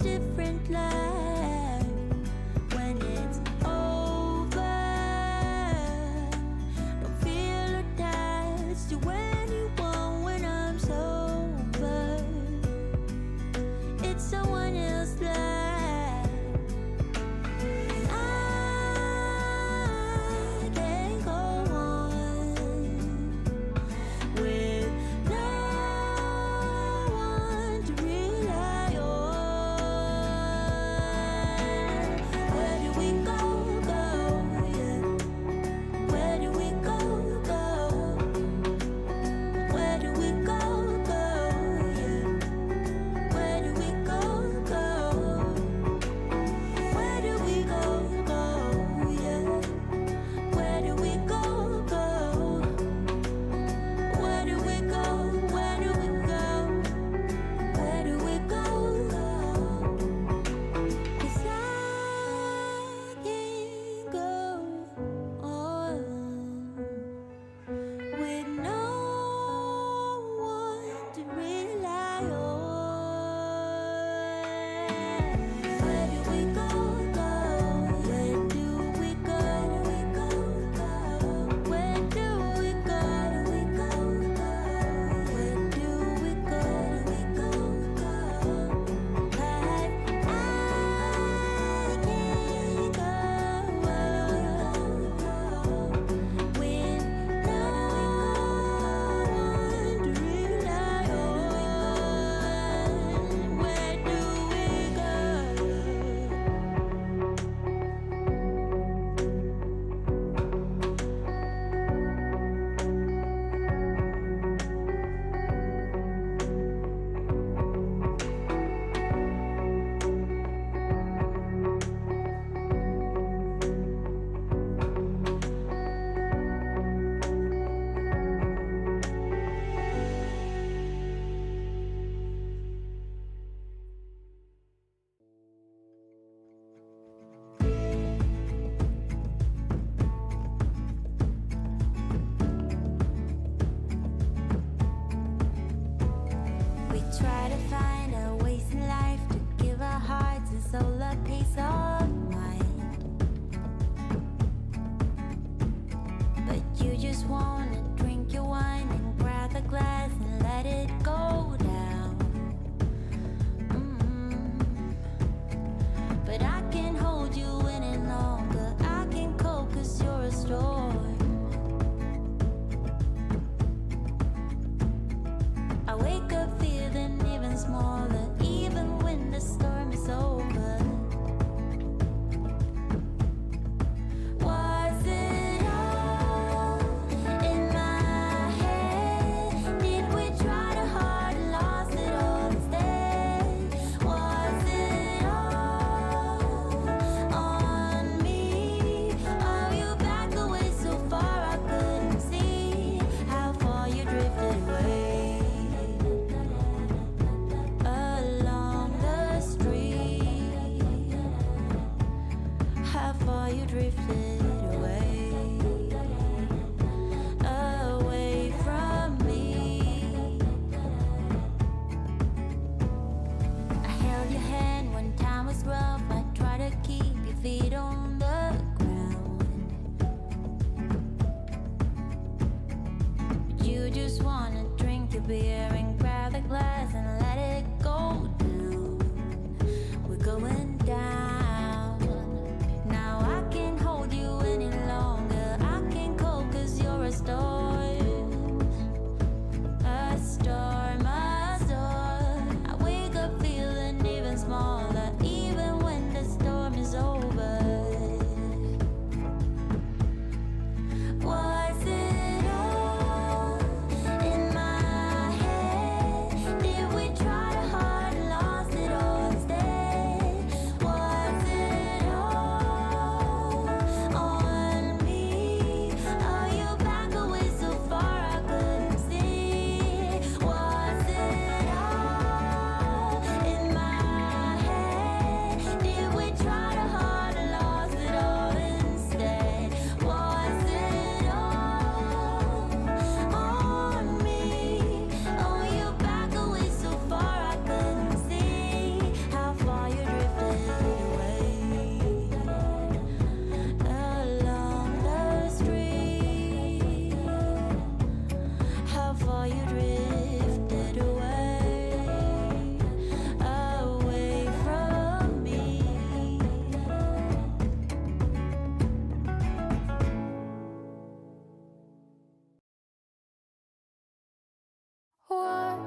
a different life when it's over. Don't feel attached to anyone when I'm sober. It's someone else's life. Was it all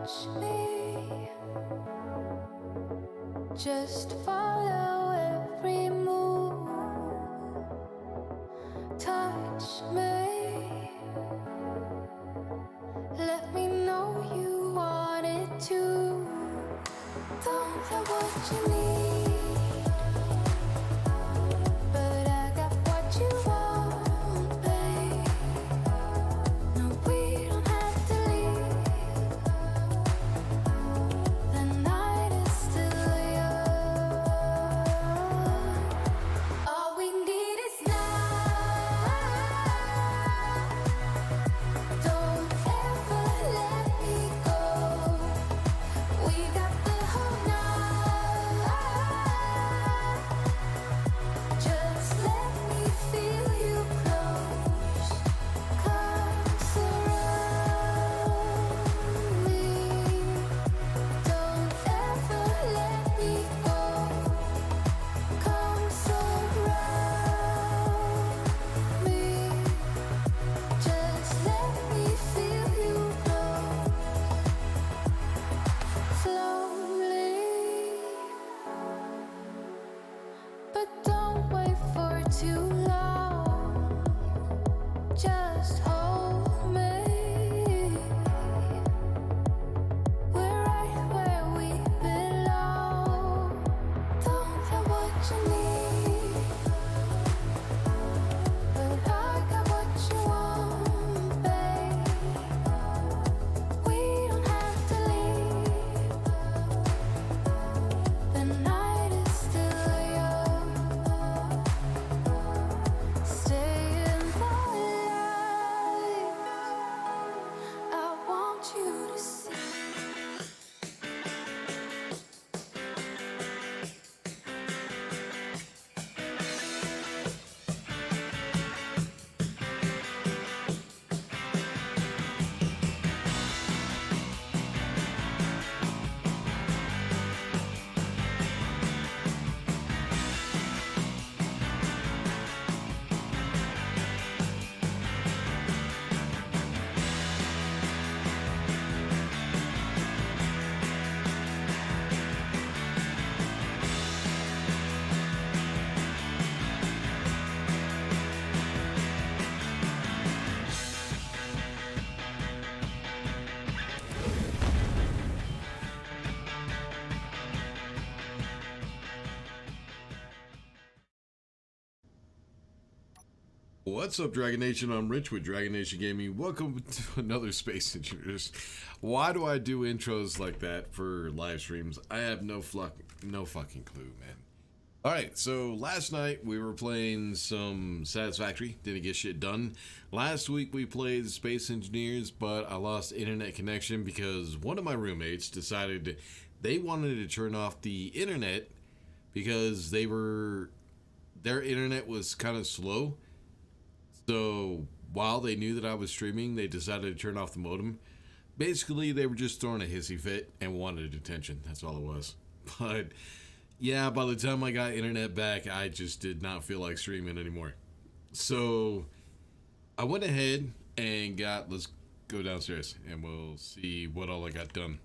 touch me, just follow every move. Touch me, let me know you want it too. Don't have what you need, but I got what you want, babe. No, we don't have to leave. The night is still young. All we need is now. Don't ever let me go. We got the whole night. Just let me feel you close. Come surround me. Don't ever let me go. Come surround me. Just let me feel you close. Slowly, but don't wait for too long. Just hold me. We're right where we belong. Don't have what you need, but I got what you want, babe. We don't have to leave. The night is still young. Stay in the light. I want you to see. What's up, Dragon Nation? I'm Rich with Dragon Nation Gaming. Welcome to another Space Engineers. Why do I do intros like that for live streams? I have no fucking clue, man. Alright, so last night we were playing some Satisfactory. Didn't get shit done. Last week we played Space Engineers, but I lost internet connection because one of my roommates decided they wanted to turn off the internet because their internet was kind of slow. So while they knew that I was streaming, they decided to turn off the modem. Basically, they were just throwing a hissy fit and wanted attention. That's all it was. But yeah, by the time I got internet back, I just did not feel like streaming anymore. So I went ahead and let's go downstairs and we'll see what all I got done.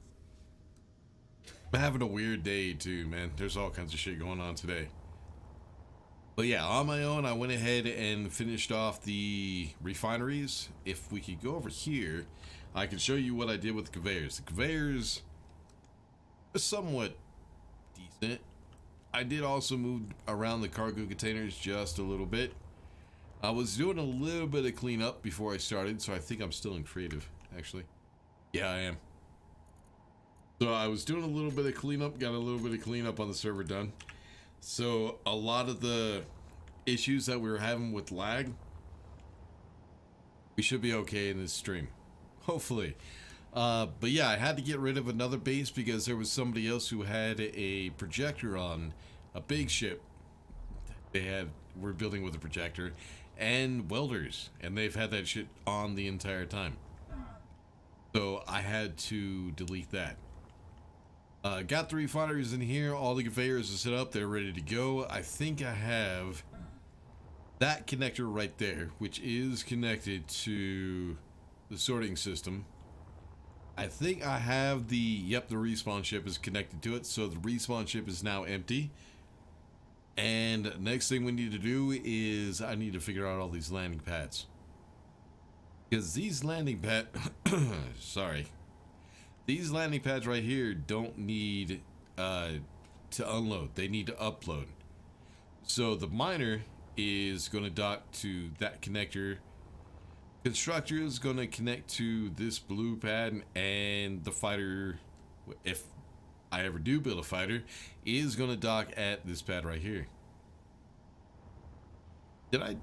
I'm having a weird day too, man. There's all kinds of shit going on today. But yeah, on my own, I went ahead and finished off the refineries. If we could go over here, I can show you what I did with the conveyors. The conveyors are somewhat decent. I did also move around the cargo containers just a little bit. I was doing a little bit of cleanup before I started, so I think I'm still in creative, actually. Yeah, I am. So I was doing a little bit of cleanup, got a little bit of cleanup on the server done. So a lot of the issues that we were having with lag, we should be okay in this stream, hopefully. But yeah, I had to get rid of another base because there was somebody else who had a projector on a big ship. We're building with a projector and welders, and they've had that shit on the entire time. So I had to delete that. Got the refineries in here. All the conveyors are set up. They're ready to go. I think I have that connector right there, which is connected to the sorting system. I think I have yep, the respawn ship is connected to it. So the respawn ship is now empty. And next thing we need to do is I need to figure out all these landing pads. Because these landing pad, sorry. These landing pads right here don't need to unload. They need to upload. So the miner is going to dock to that connector. Constructor is going to connect to this blue pad, and the fighter, if I ever do build a fighter, is going to dock at this pad right here. I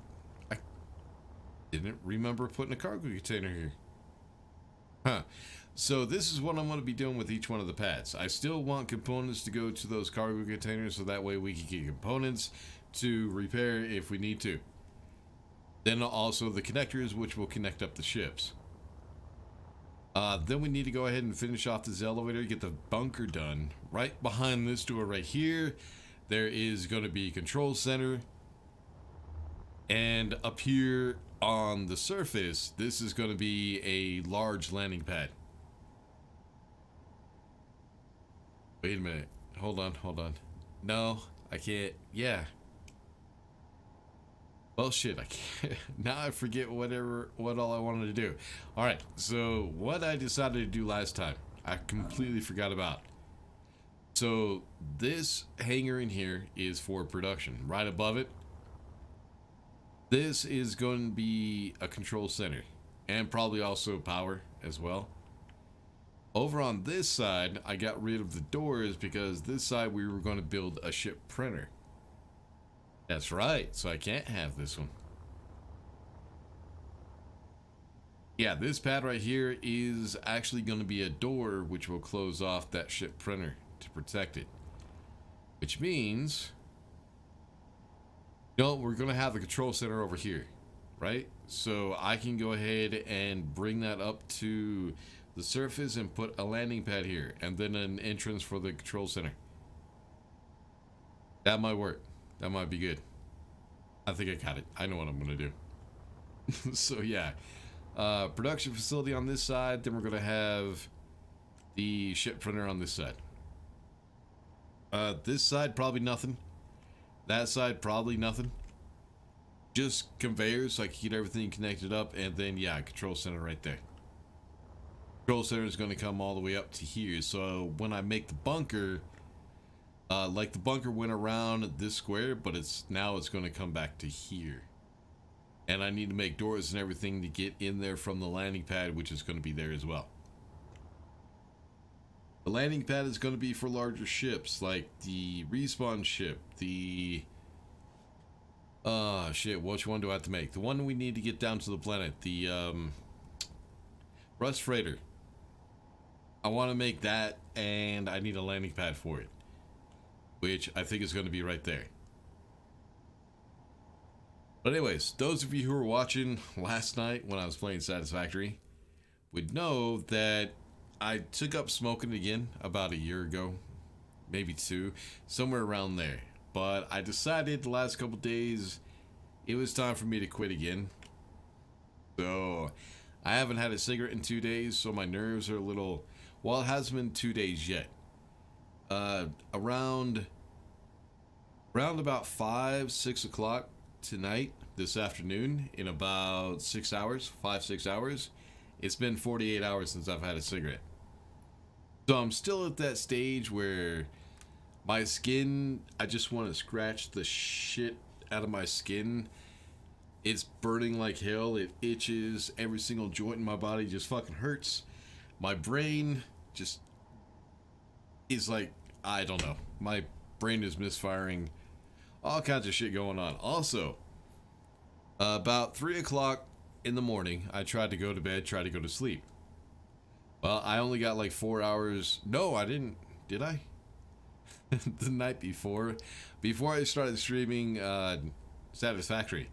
didn't remember putting a cargo container here. Huh. So this is what I'm going to be doing with each one of the pads. I still want components to go to those cargo containers, so that way we can get components to repair if we need to. Then also the connectors, which will connect up the ships. Then we need to go ahead and finish off this elevator, get the bunker done. Right behind this door right here, there is going to be a control center. And up here on the surface, this is going to be a large landing pad. Wait a minute. Hold on. No, I can't. Yeah. Well, shit, I can't. Now I forget what all I wanted to do. Alright, so what I decided to do last time, I completely forgot about. So this hangar in here is for production. Right above it, this is going to be a control center. And probably also power as well. Over on this side, I got rid of the doors because this side we were going to build a ship printer. That's right, so I can't have this one. Yeah, this pad right here is actually going to be a door which will close off that ship printer to protect it. Which means, you know, we're going to have the control center over here, right? So I can go ahead and bring that up to the surface and put a landing pad here, and then an entrance for the control center. That might work. That might be good. I think I got it. I know what I'm gonna do. So yeah, production facility on this side. Then we're gonna have the ship printer on this side. This side probably nothing. That side probably nothing. Just conveyors so I can get everything connected up, and then yeah, control center right there. Control center is gonna come all the way up to here. So when I make the bunker. Like the bunker went around this square, but now it's going to come back to here. And I need to make doors and everything to get in there from the landing pad, which is going to be there as well. The landing pad is going to be for larger ships, like the respawn ship, the... shit, which one do I have to make? The one we need to get down to the planet, the, Rust Freighter. I want to make that, and I need a landing pad for it. Which I think is going to be right there. But anyways, those of you who were watching last night when I was playing Satisfactory would know that I took up smoking again about a year ago, maybe two, somewhere around there. But I decided the last couple days it was time for me to quit again. So I haven't had a cigarette in 2 days, so my nerves are a little... Well, it hasn't been 2 days yet. Around about 5-6 o'clock tonight, this afternoon, in about 6 hours, 5-6 hours, it's been 48 hours since I've had a cigarette. So I'm still at that stage where my skin, I just want to scratch the shit out of my skin. It's burning like hell. It itches. Every single joint in my body just fucking hurts. My brain just is like, I don't know. My brain is misfiring. All kinds of shit going on. Also, about 3 o'clock in the morning, I tried to go to bed, tried to go to sleep. Well, I only got like 4 hours. No, I didn't. Did I? The night before I started streaming Satisfactory.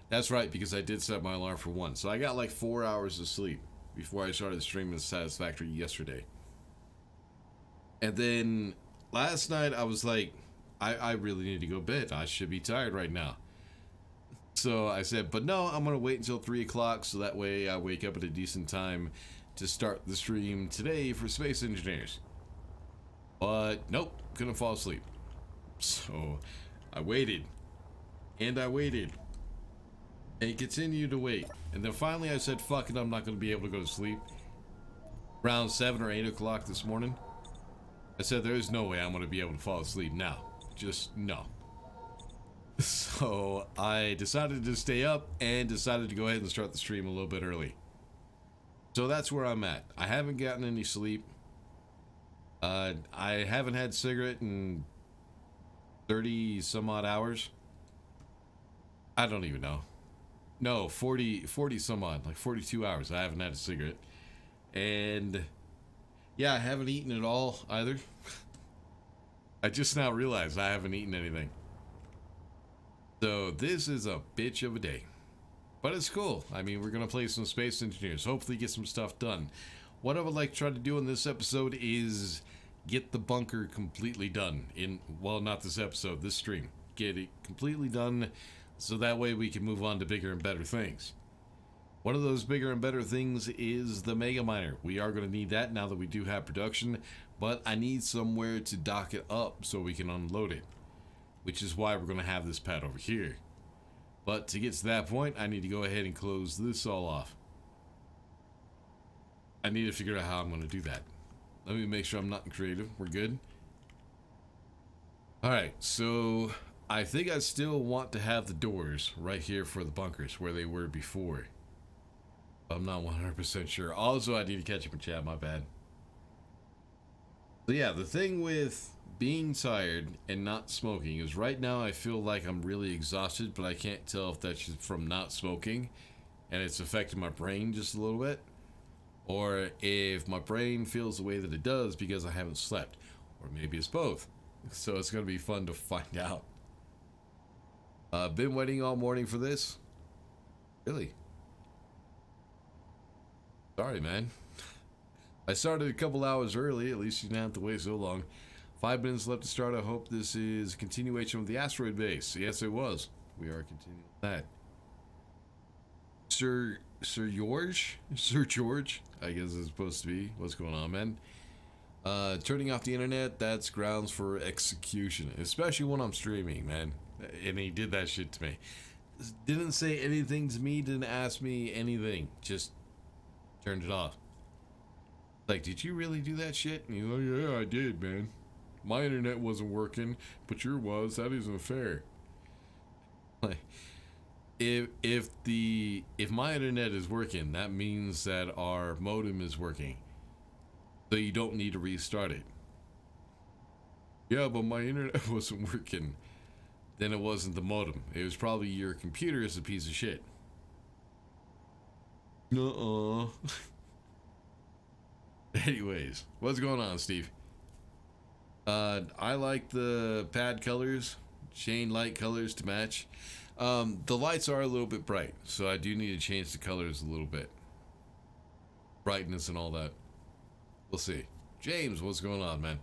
That's right, because I did set my alarm for 1. So I got like 4 hours of sleep before I started streaming Satisfactory yesterday. And then last night I was like, I really need to go to bed. I should be tired right now. So I said, but no, I'm going to wait until 3 o'clock so that way I wake up at a decent time to start the stream today for Space Engineers. But nope, couldn't fall asleep. So I waited and I waited and continued to wait. And then finally I said, fuck it, I'm not going to be able to go to sleep. Around 7 or 8 o'clock this morning, I said, there's no way I'm going to be able to fall asleep now. Just no. So I decided to stay up and decided to go ahead and start the stream a little bit early. So that's where I'm at. I haven't gotten any sleep. I haven't had a cigarette in 30 some odd hours. I don't even know. No, 40 some odd, like 42 hours. I haven't had a cigarette. And yeah, I haven't eaten at all either. I just now realized I haven't eaten anything. So this is a bitch of a day. But it's cool. I mean, we're going to play some Space Engineers. Hopefully get some stuff done. What I would like to try to do in this episode is get the bunker completely done. Well, not this episode, this stream. Get it completely done so that way we can move on to bigger and better things. One of those bigger and better things is the Mega Miner. We are going to need that now that we do have production. But I need somewhere to dock it up so we can unload it. Which is why we're going to have this pad over here. But to get to that point, I need to go ahead and close this all off. I need to figure out how I'm going to do that. Let me make sure I'm not creative. We're good. Alright, so I think I still want to have the doors right here for the bunkers where they were before. I'm not 100% sure. Also, I need to catch up in chat, my bad. So yeah, the thing with being tired and not smoking is right now I feel like I'm really exhausted, but I can't tell if that's just from not smoking and it's affecting my brain just a little bit, or if my brain feels the way that it does because I haven't slept, or maybe it's both. So it's going to be fun to find out. Been waiting all morning for this. Really? Sorry, man. I started a couple hours early. At least you didn't have to wait so long. 5 minutes left to start. I hope this is a continuation of the asteroid base. Yes, it was. We are continuing that. Sir George, I guess it's supposed to be. What's going on, man? Turning off the internet, that's grounds for execution. Especially when I'm streaming, man. And he did that shit to me. Didn't say anything to me, didn't ask me anything. Just turned it off. Like, did you really do that shit? And he's like, yeah, I did, man. My internet wasn't working, but yours was. That isn't fair. Like, if my internet is working, that means that our modem is working. So you don't need to restart it. Yeah, but my internet wasn't working. Then it wasn't the modem. It was probably your computer is a piece of shit. Nuh-uh. Anyways, what's going on, Steve? I like the pad colors, chain light colors to match. The lights are a little bit bright, so I do need to change the colors a little bit. Brightness and all that. We'll see. James, what's going on, man?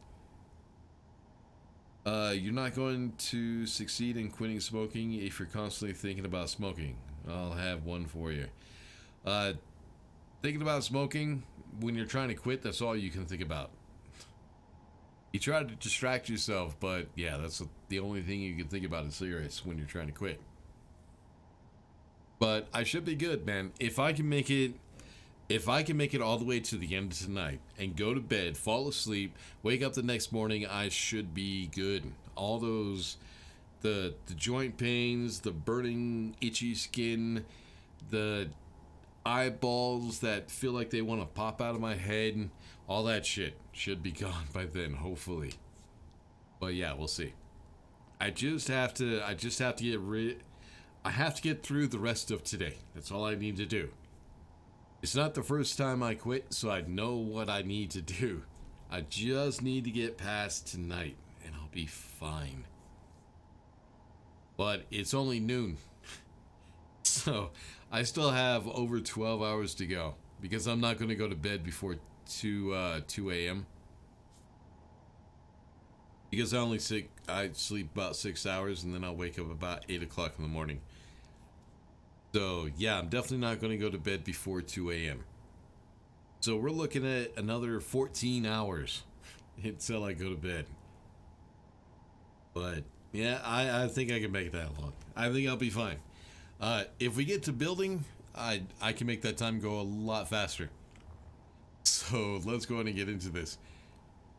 You're not going to succeed in quitting smoking if you're constantly thinking about smoking. I'll have one for you. Thinking about smoking, when you're trying to quit, that's all you can think about. You try to distract yourself, but yeah, that's the only thing you can think about is cigarettes when you're trying to quit. But I should be good, man. If I can make it all the way to the end of tonight and go to bed, fall asleep, wake up the next morning, I should be good. All those, the joint pains, the burning, itchy skin, the eyeballs that feel like they want to pop out of my head, all that shit should be gone by then, hopefully. But yeah, we'll see. I have to get through the rest of today. That's all I need to do. It's not the first time I quit, so I know what I need to do. I just need to get past tonight, and I'll be fine. But it's only noon. So, I still have over 12 hours to go. Because I'm not going to go to bed before 2 a.m. Because I sleep about 6 hours, and then I'll wake up about 8 o'clock in the morning. So, yeah, I'm definitely not going to go to bed before 2 a.m. So we're looking at another 14 hours until I go to bed. But yeah, I think I can make it that long. I think I'll be fine. If we get to building, I can make that time go a lot faster. So let's go ahead and get into this.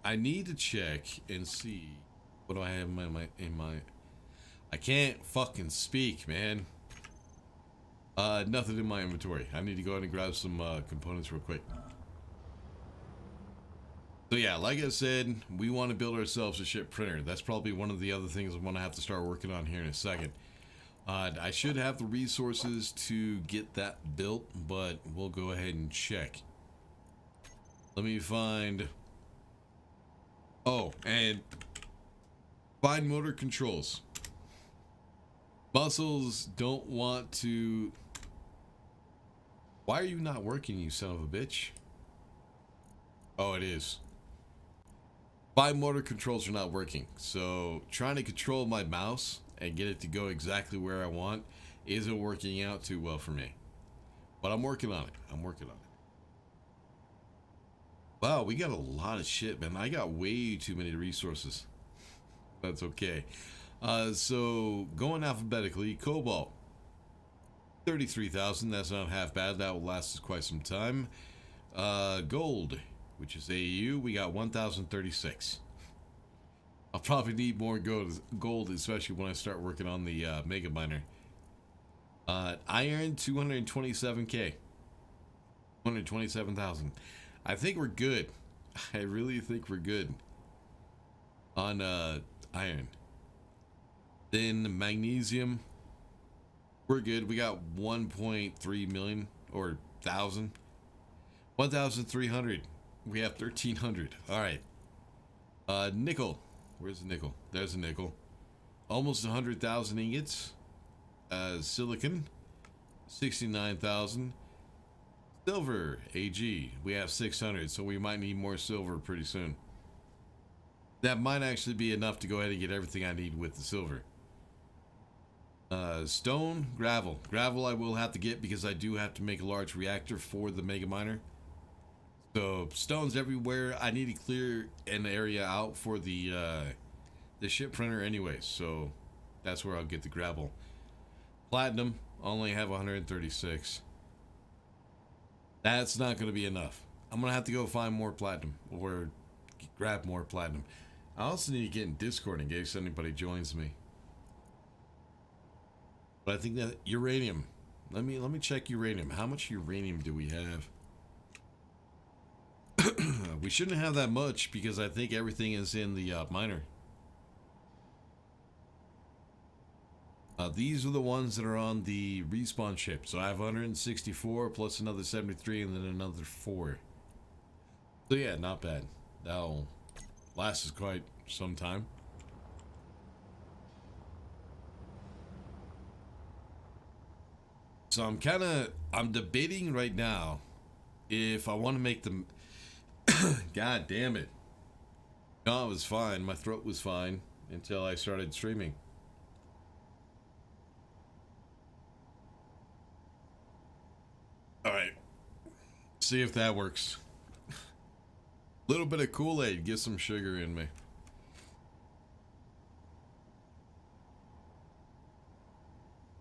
I need to check and see what do I have in my I can't fucking speak, man. Nothing in my inventory. I need to go ahead and grab some components real quick. So yeah, like I said, we want to build ourselves a ship printer. That's probably one of the other things I'm going to have to start working on here in a second. I should have the resources to get that built, but we'll go ahead and check. Let me find... Oh, and find motor controls. Muscles don't want to... Why are you not working, you son of a bitch? Oh, it is. Find motor controls are not working. So trying to control my mouse and get it to go exactly where I want isn't working out too well for me. But I'm working on it. I'm working on it. Wow, we got a lot of shit, man. I got way too many resources. That's okay. So going alphabetically, cobalt 33,000. That's not half bad. That will last us quite some time. Gold, which is AU, we got 1,036. I'll probably need more gold, especially when I start working on the mega miner. Iron 227k, 127,000. I think we're good. I really think we're good on iron. Then magnesium, we're good. We got 1.3 million or 1,300. We have 1,300. All right. Nickel. Where's the nickel? There's a nickel. Almost 100,000 ingots. Silicon, 69,000. Silver, AG. We have 600, so we might need more silver pretty soon. That might actually be enough to go ahead and get everything I need with the silver. Stone, gravel. Gravel I will have to get because I do have to make a large reactor for the mega miner. So stones everywhere. I need to clear an area out for the ship printer anyway, so that's where I'll get the gravel. Platinum, only have 136. That's not going to be enough. I'm going to have to go find more platinum or grab more platinum. I also need to get in Discord in case anybody joins me. But I think that uranium. Let me check uranium. How much uranium do we have? We shouldn't have that much because I think everything is in the miner. These are the ones that are on the respawn ship. So I have 164 plus another 73 and then another 4. So yeah, not bad. That'll last us quite some time. So I'm debating right now if I want to make them. God damn it. No, it was fine. My throat was fine until I started streaming. Alright. See if that works. Little bit of Kool-Aid. Get some sugar in me.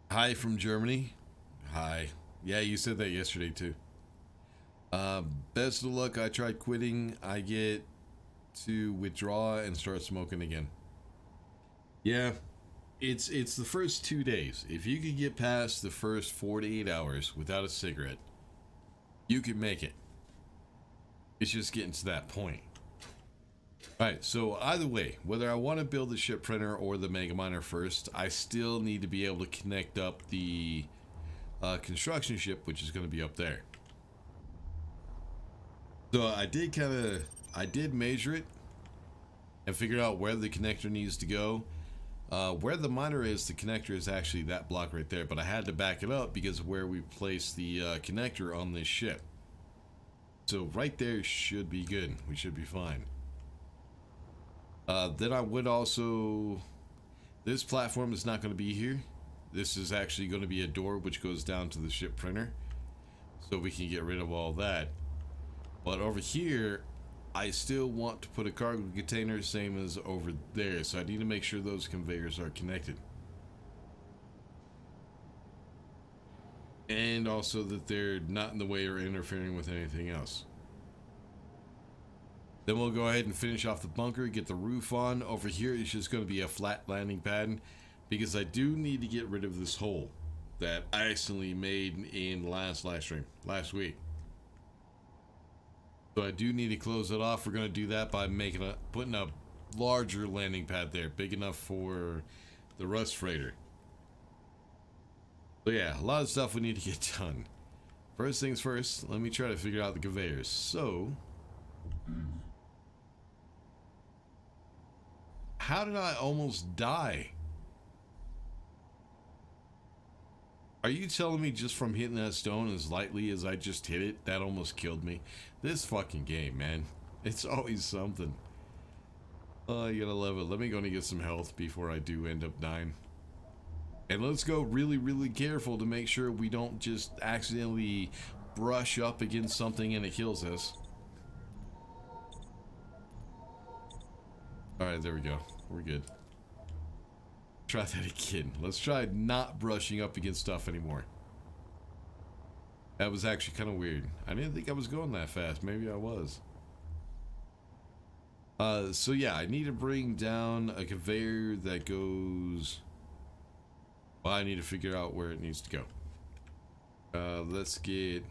Hi from Germany. Hi. Yeah, you said that yesterday too. Best of luck. I tried quitting. I get to withdraw and start smoking again. Yeah, it's the first 2 days. If you could get past the first 4 to 8 hours without a cigarette, you can make it. It's just getting to that point. Alright, so either way, whether I want to build the ship printer or the mega miner first, I still need to be able to connect up the construction ship, which is going to be up there. So I did measure it and figure out where the connector needs to go. Where the miner is, the connector is actually that block right there, but I had to back it up because of where we placed the connector on this ship. So right there should be good. We should be fine. Then I would also... This platform is not going to be here. This is actually going to be a door which goes down to the ship printer. So we can get rid of all that. But over here, I still want to put a cargo container, same as over there. So I need to make sure those conveyors are connected. And also that they're not in the way or interfering with anything else. Then we'll go ahead and finish off the bunker, get the roof on. Over here, it's just going to be a flat landing pad because I do need to get rid of this hole that I accidentally made in last stream, last week. So I do need to close it off. We're going to do that by putting a larger landing pad there, big enough for the rust freighter. So yeah, a lot of stuff we need to get done. First things first, let me try to figure out the conveyors. So, how did I almost die? Are you telling me just from hitting that stone as lightly as I just hit it, that almost killed me? This fucking game, man. It's always something. Oh, you gotta love it. Let me go and get some health before I do end up dying. And let's go really, really careful to make sure we don't just accidentally brush up against something and it kills us. Alright, there we go. We're good. Try that again. Let's try not brushing up against stuff anymore. That was actually kind of weird. I didn't think I was going that fast. Maybe I was. So yeah, I need to bring down a conveyor that goes... Well, I need to figure out where it needs to go. Let's get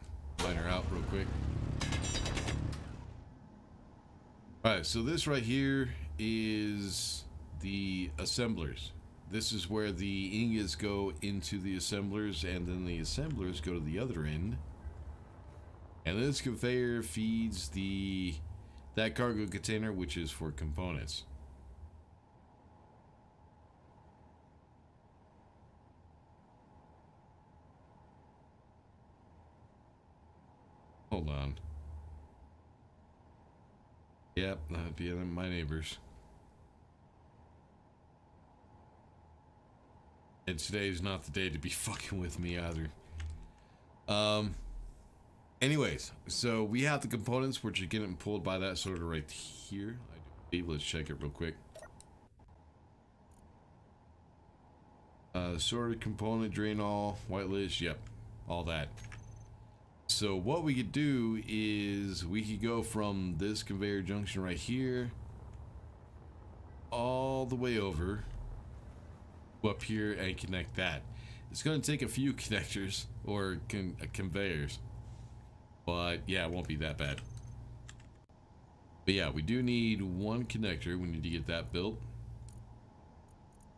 liner out real quick. Alright, so this right here is the assemblers. This is where the ingots go into the assemblers, and then the assemblers go to the other end. And this conveyor feeds that cargo container, which is for components. Hold on. Yep, that'd be my neighbors. And today's not the day to be fucking with me either. Anyways, so we have the components which are getting pulled by that sorter right here. I do believe, let's check it real quick. Sorted component, drain all, white list, yep, all that. So what we could do is we could go from this conveyor junction right here all the way over up here and connect that. It's going to take a few connectors or conveyors, but yeah, it won't be that bad. But yeah, we do need one connector. We need to get that built.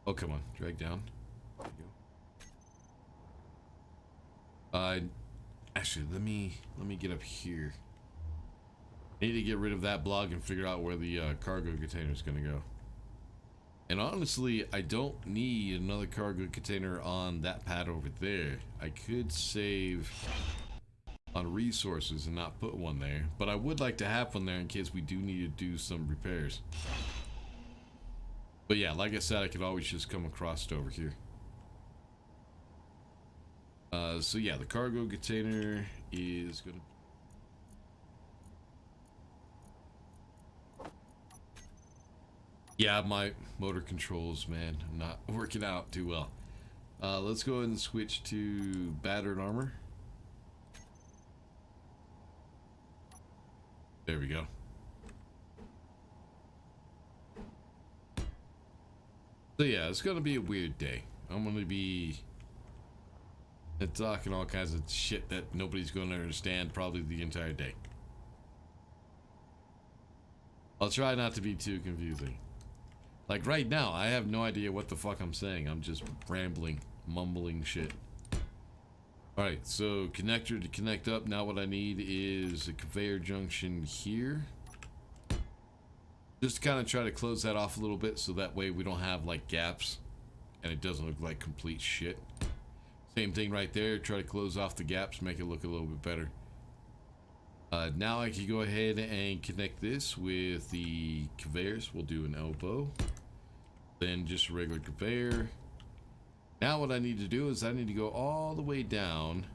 Oh, come on, drag down. There you go. Actually, let me get up here. I need to get rid of that block and figure out where the cargo container is going to go. And honestly, I don't need another cargo container on that pad over there. I could save on resources and not put one there, but I would like to have one there in case we do need to do some repairs. But yeah, like I said, I could always just come across it over here. So yeah, the cargo container is gonna... Yeah, my motor controls, man, not working out too well. Let's go ahead and switch to battered armor. There we go. So yeah, it's gonna be a weird day. I'm gonna be talking all kinds of shit that nobody's gonna understand probably the entire day. I'll try not to be too confusing. Like right now, I have no idea what the fuck I'm saying. I'm just rambling, mumbling shit. Alright, so connector to connect up. Now what I need is a conveyor junction here. Just to kind of try to close that off a little bit so that way we don't have like gaps and it doesn't look like complete shit. Same thing right there. Try to close off the gaps, make it look a little bit better. Now I can go ahead and connect this with the conveyors. We'll do an elbow. Then just a regular conveyor. Now what I need to do is I need to go all the way down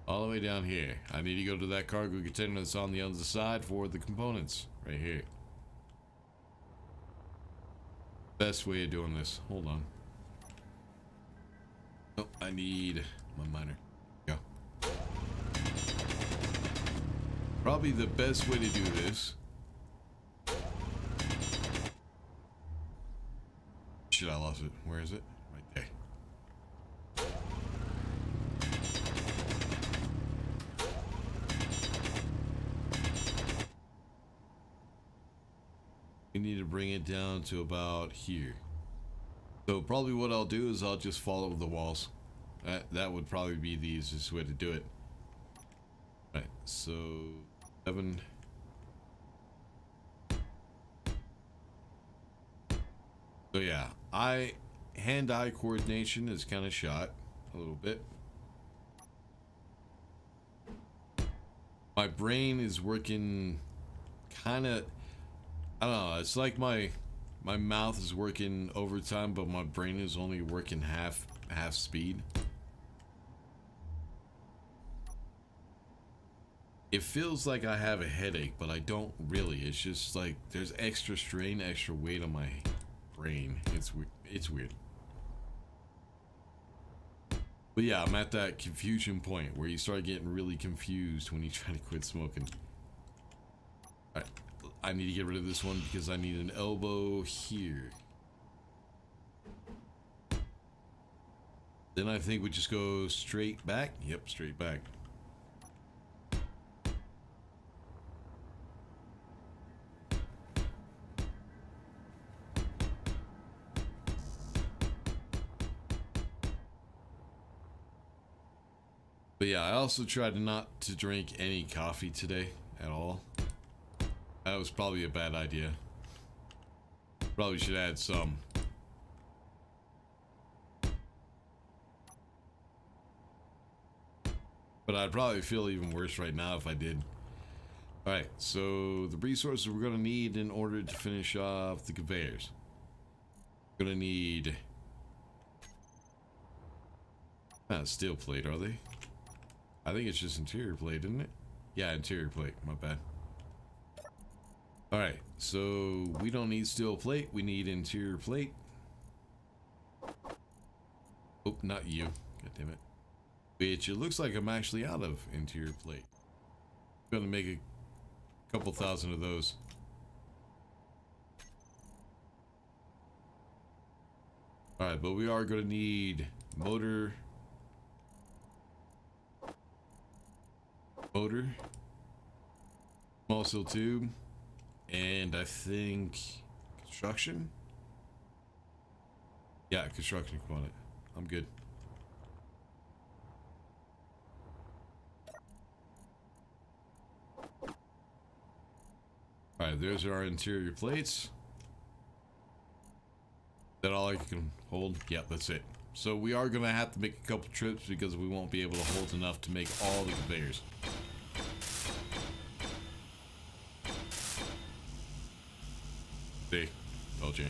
All the way down here. I need to go to that cargo container that's on the other side for the components. Right here. Best way of doing this. Hold on. Oh, I need my miner. Go. Probably the best way to do this. Shit, I lost it. Where is it? Right there. We need to bring it down to about here. So probably what I'll do is I'll just follow the walls. That would probably be the easiest way to do it. Right, so 7. So yeah, hand-eye coordination is kind of shot a little bit. My brain is working kind of, I don't know, it's like my mouth is working overtime, but my brain is only working half speed. It feels like I have a headache, but I don't really. It's just like there's extra strain, extra weight on my brain. It's weird. But yeah, I'm at that confusion point where you start getting really confused when you try to quit smoking. Alright, I need to get rid of this one because I need an elbow here. Then I think we just go straight back. Yep, straight back. But yeah, I also tried not to drink any coffee today at all. That was probably a bad idea. Probably should add some. But I'd probably feel even worse right now if I did. Alright, so the resources we're going to need in order to finish off the conveyors. We're going to need... Not steel plate, are they? I think it's just interior plate, isn't it? Yeah, interior plate. My bad. Alright, so we don't need steel plate. We need interior plate. Oh, not you. God damn it. Which it looks like I'm actually out of interior plate. I'm gonna make a couple thousand of those. Alright, but we are gonna need motor, small steel tube, and I think construction. Yeah, construction component. I'm good. Alright, there's our interior plates. Is that all I can hold? Yeah, that's it. So we are gonna have to make a couple trips because we won't be able to hold enough to make all the conveyors. See, told you.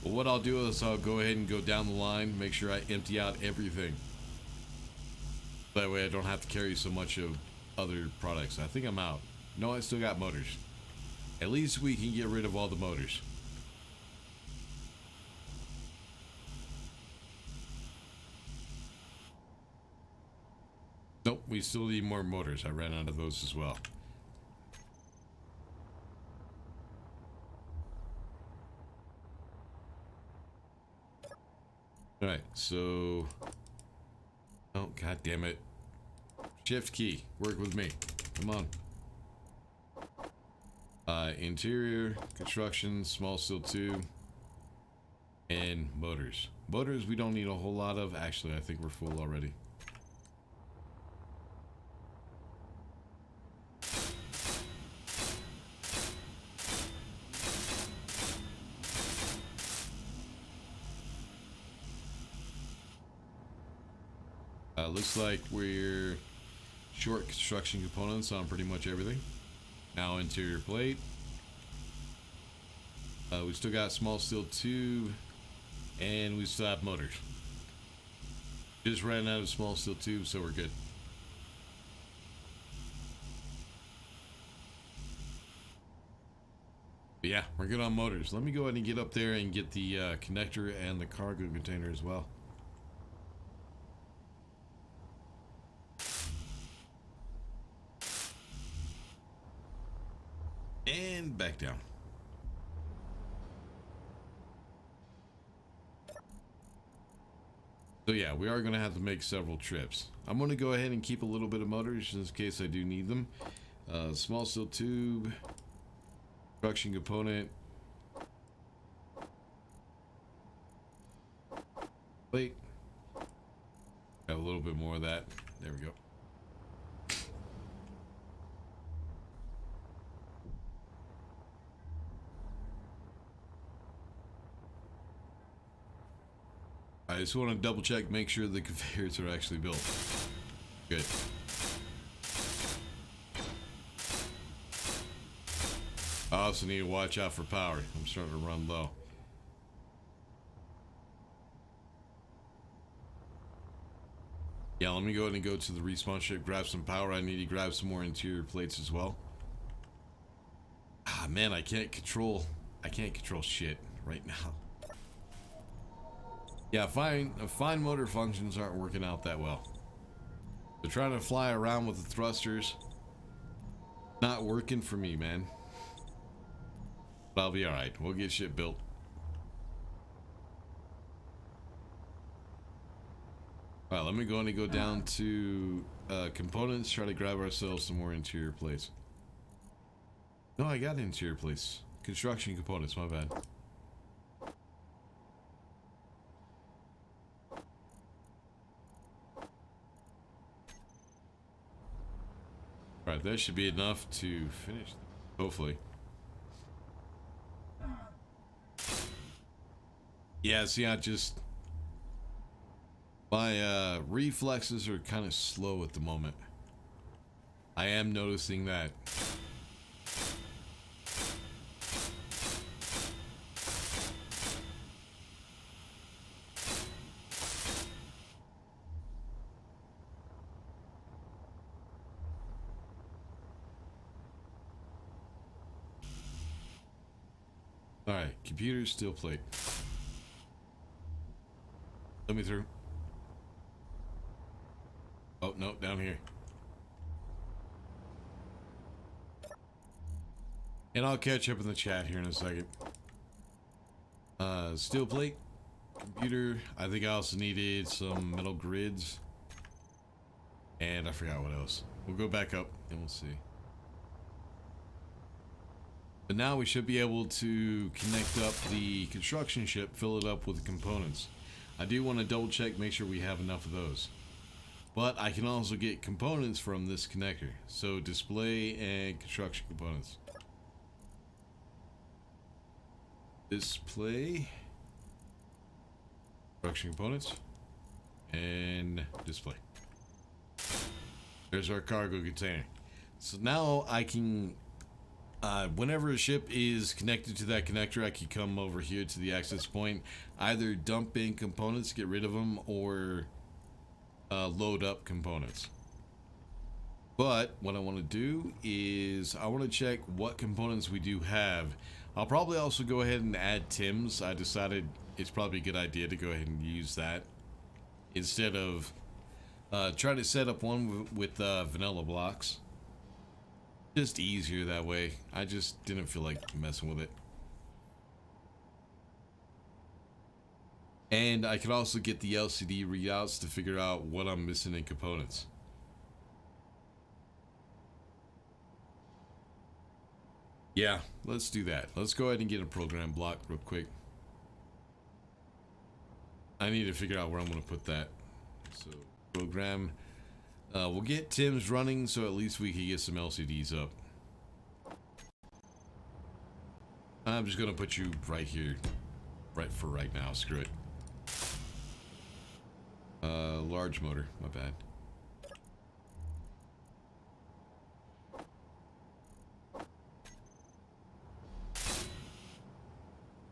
Well, what I'll do is I'll go ahead and go down the line, make sure I empty out everything. That way I don't have to carry so much of other products. I think I'm out. No, I still got motors. At least we can get rid of all the motors. Nope, we still need more motors. I ran out of those as well. Alright, so... Oh, god damn it. Shift key. Work with me. Come on. Interior, construction, small steel tube, and motors. Motors we don't need a whole lot of. Actually, I think we're full already. Looks like we're short construction components on pretty much everything. Now interior plate. We still got small steel tube, and we still have motors. Just ran out of small steel tube, so we're good. But yeah, we're good on motors. Let me go ahead and get up there and get the connector and the cargo container as well. And back down. So yeah, we are going to have to make several trips. I'm going to go ahead and keep a little bit of motors in case I do need them. Small steel tube, construction component, plate. Got a little bit more of that. There we go. I just want to double check, make sure the conveyors are actually built. Good. I also need to watch out for power. I'm starting to run low. Yeah, let me go ahead and go to the respawn ship, grab some power. I need to grab some more interior plates as well. Ah, man, I can't control shit right now. Yeah, fine motor functions aren't working out that well. They're trying to fly around with the thrusters. Not working for me, man. But I'll be alright. We'll get shit built. Alright, let me go and go down to components, try to grab ourselves some more interior plates. No, I got interior plates. Construction components, my bad. Alright, that should be enough to finish. Hopefully. Yeah, see, my reflexes are kind of slow at the moment. I am noticing that. Alright, computer steel plate. Let me through. Oh, no, down here. And I'll catch up in the chat here in a second. Steel plate, computer. I think I also needed some metal grids. And I forgot what else. We'll go back up and we'll see. But now we should be able to connect up the construction ship, fill it up with the components. I do want to double check, make sure we have enough of those. But I can also get components from this connector. So display and construction components. Display. Construction components. And display. There's our cargo container. So now I can... whenever a ship is connected to that connector, I can come over here to the access point, either dump in components, get rid of them, or load up components. But what I want to do is I want to check what components we do have. I'll probably also go ahead and add TIMs. I decided it's probably a good idea to go ahead and use that instead of trying to set up one with vanilla blocks. Just easier that way. I just didn't feel like messing with it. And I could also get the LCD readouts to figure out what I'm missing in components. Yeah, let's do that. Let's go ahead and get a program block real quick. I need to figure out where I'm going to put that. So, program... we'll get Tim's running so at least we can get some LCDs up. I'm just gonna put you right here, right for right now. Screw it. Large motor, my bad.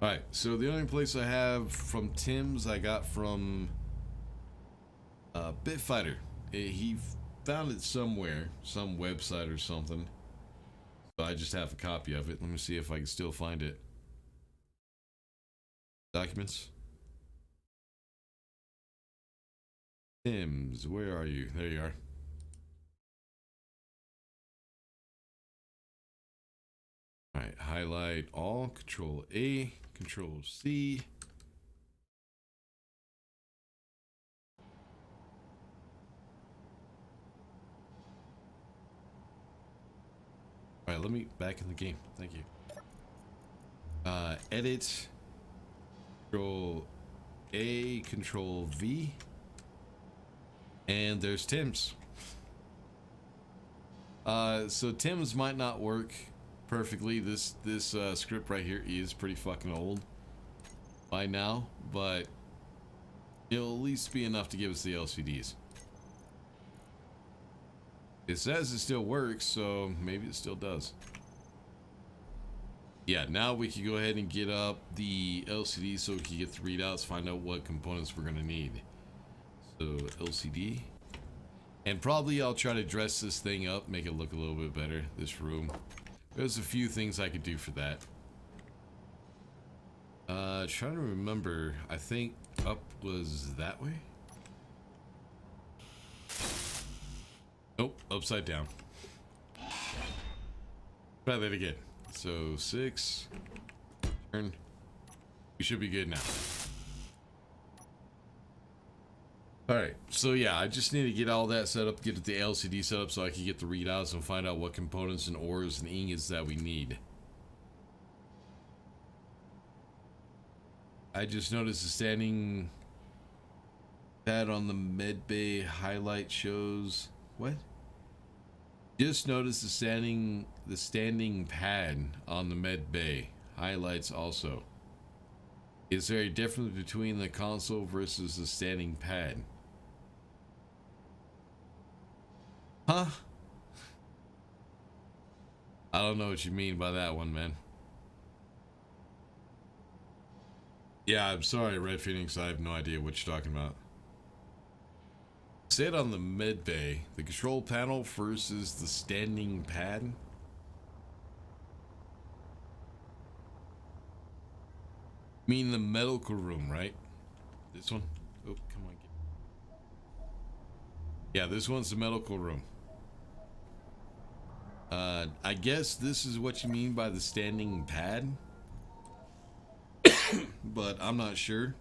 Alright, so the only place I have from Tim's I got from Bitfighter. He found it somewhere, some website or something. So I just have a copy of it. Let me see if I can still find it. Documents. Tim's, where are you? There you are. All right, highlight all, Control A, Control C. All right, let me back in the game. Thank you. Edit, Control A, Control V, and there's Tim's. So Tim's might not work perfectly. This script right here is pretty fucking old by now, but it'll at least be enough to give us the LCDs. It says it still works, so maybe it still does. Yeah, now we can go ahead and get up the LCD so we can get the readouts, find out what components we're gonna need. So LCD, and probably I'll try to dress this thing up, make it look a little bit better. This room, there's a few things I could do for that. Trying to remember, I think up was that way. Nope, upside down. Try that again. So 6, turn. We should be good now. Alright, so yeah, I just need to get all that set up, get the LCD set up so I can get the readouts and find out what components and ores and ingots that we need. I just noticed the standing pad on the med bay highlight shows what? Just noticed the standing pad on the med bay highlights also. Is there a difference between the console versus the standing pad? Huh? I don't know what you mean by that one, man. Yeah, I'm sorry, Red Phoenix, I have no idea what you're talking about. Sit on the med bay, the control panel versus the standing pad. Mean the medical room, right? This one? Oh, come on. Yeah, this one's the medical room. I guess this is what you mean by the standing pad. But I'm not sure.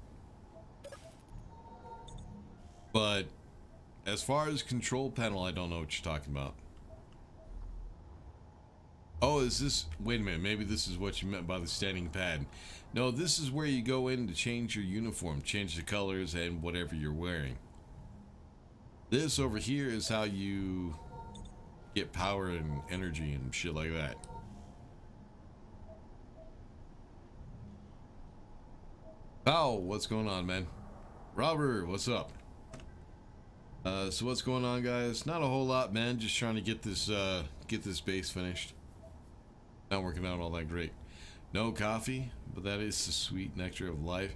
But as far as control panel, I don't know what you're talking about. Oh, is this... Wait a minute, maybe this is what you meant by the standing pad. No, this is where you go in to change your uniform, change the colors and whatever you're wearing. This over here is how you get power and energy and shit like that. Pow, what's going on, man? Robert, what's up? So what's going on, guys? Not a whole lot, man. Just trying to get this base finished. Not working out all that great. No coffee, but that is the sweet nectar of life.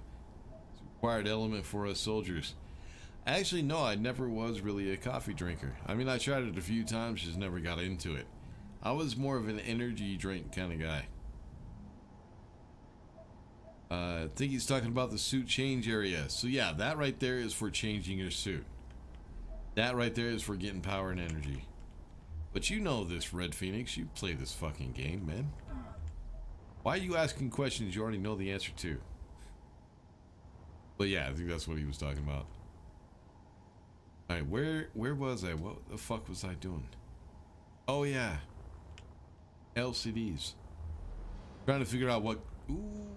It's a required element for us soldiers. Actually, no, I never was really a coffee drinker. I mean, I tried it a few times, just never got into it. I was more of an energy drink kind of guy. I think he's talking about the suit change area. So yeah, that right there is for changing your suit. That right there is for getting power and energy. But you know this, Red Phoenix. You play this fucking game, man. Why are you asking questions you already know the answer to? But yeah, I think that's what he was talking about. Alright, where was I? What the fuck was I doing? Oh yeah. LCDs. Trying to figure out what... Ooh.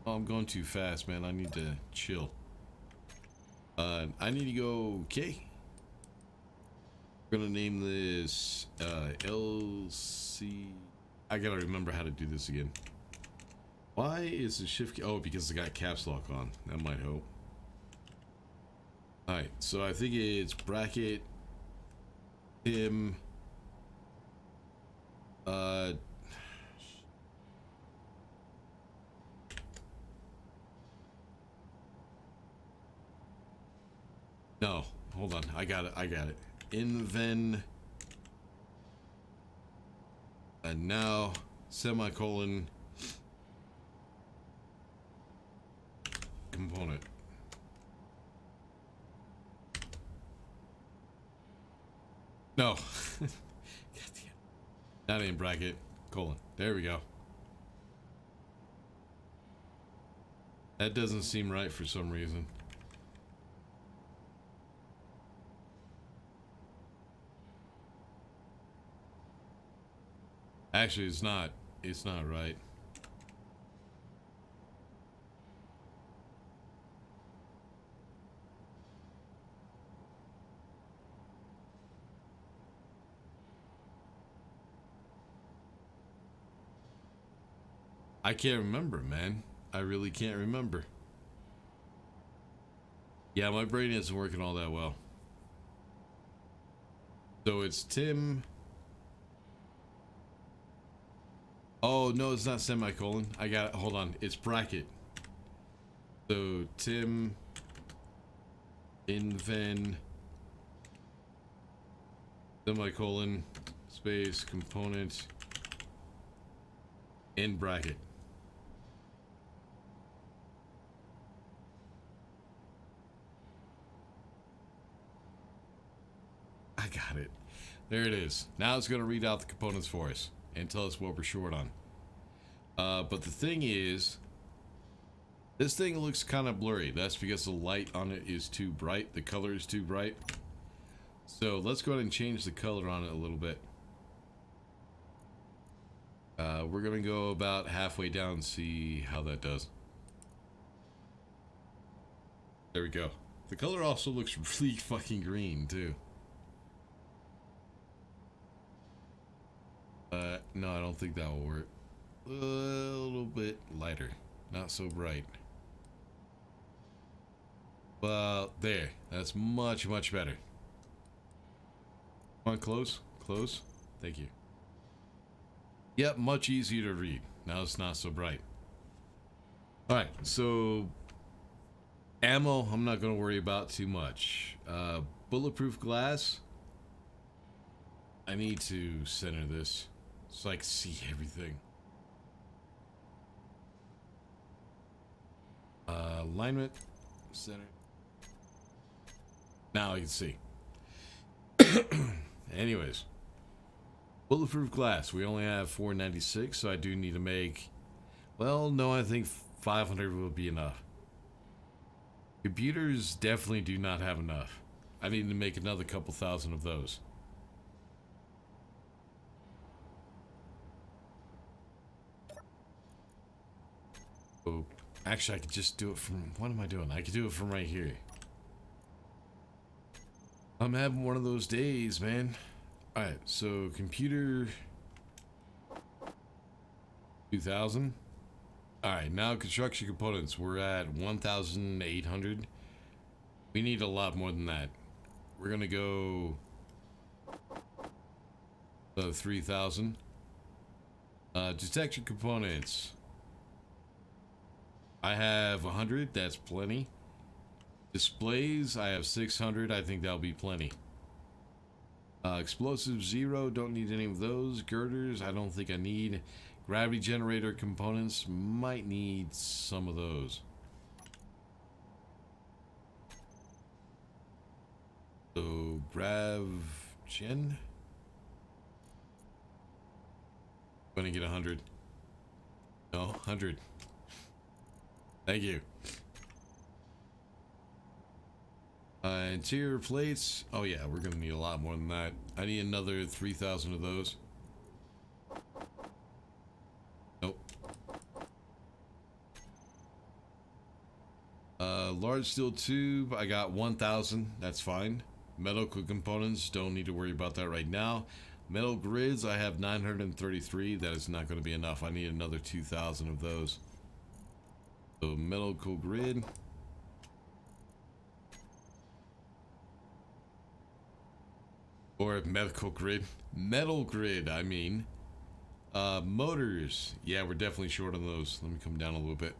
Oh, I'm going too fast, man. I need to chill. I need to go... Okay. We're gonna name this LC... I gotta remember how to do this again. Why is the shift key? Oh, because I got caps lock on. That might help. Alright, so I think it's bracket him. No, hold on. I got it. Inven And now, semicolon, component. No. God damn. Not in bracket, colon. There we go. That doesn't seem right for some reason. Actually, it's not. It's not right. I can't remember, man. I really can't remember. Yeah, my brain isn't working all that well. So it's Tim. Oh, no, it's not semicolon. I got it. Hold on. It's bracket. So Tim Inven semicolon space component in bracket. I got it. There it is. Now it's going to read out the components for us and tell us what we're short on. But the thing is, this thing looks kind of blurry. That's because the light on it is too bright. The color is too bright. So let's go ahead and change the color on it a little bit. We're going to go about halfway down and see how that does. There we go. The color also looks really fucking green too. No, I don't think that will work. A little bit lighter, not so bright. Well, there. That's much, much better. Come on, close, close. Thank you. Yep, much easier to read. Now it's not so bright. Alright, so ammo, I'm not going to worry about too much. Bulletproof glass. I need to center this so I can see everything. Alignment, center. Now you can see. Anyways, bulletproof glass. We only have 496, so I do need to make. Well, no, I think 500 will be enough. Computers definitely do not have enough. I need to make another couple thousand of those. Oh, actually, I could just do it from. What am I doing? I could do it from right here. I'm having one of those days, man. Alright, so computer 2000. Alright, now construction components. We're at 1,800. We need a lot more than that. We're gonna go 3,000. Detection components. I have 100. That's plenty. Displays, I have 600. I think that'll be plenty. Explosives, 0. Don't need any of those. Girders, I don't think I need. Gravity generator components, might need some of those. So, grav gen. Gonna get 100. No, 100. Thank you. Interior plates. Oh yeah, we're gonna need a lot more than that. I need another 3,000 of those. Nope. Large steel tube. I got 1,000. That's fine. Medical components. Don't need to worry about that right now. Metal grids. I have 933. That is not going to be enough. I need another 2,000 of those. So medical grid. Or medical grid. Metal grid, I mean. Motors. Yeah, we're definitely short on those. Let me come down a little bit.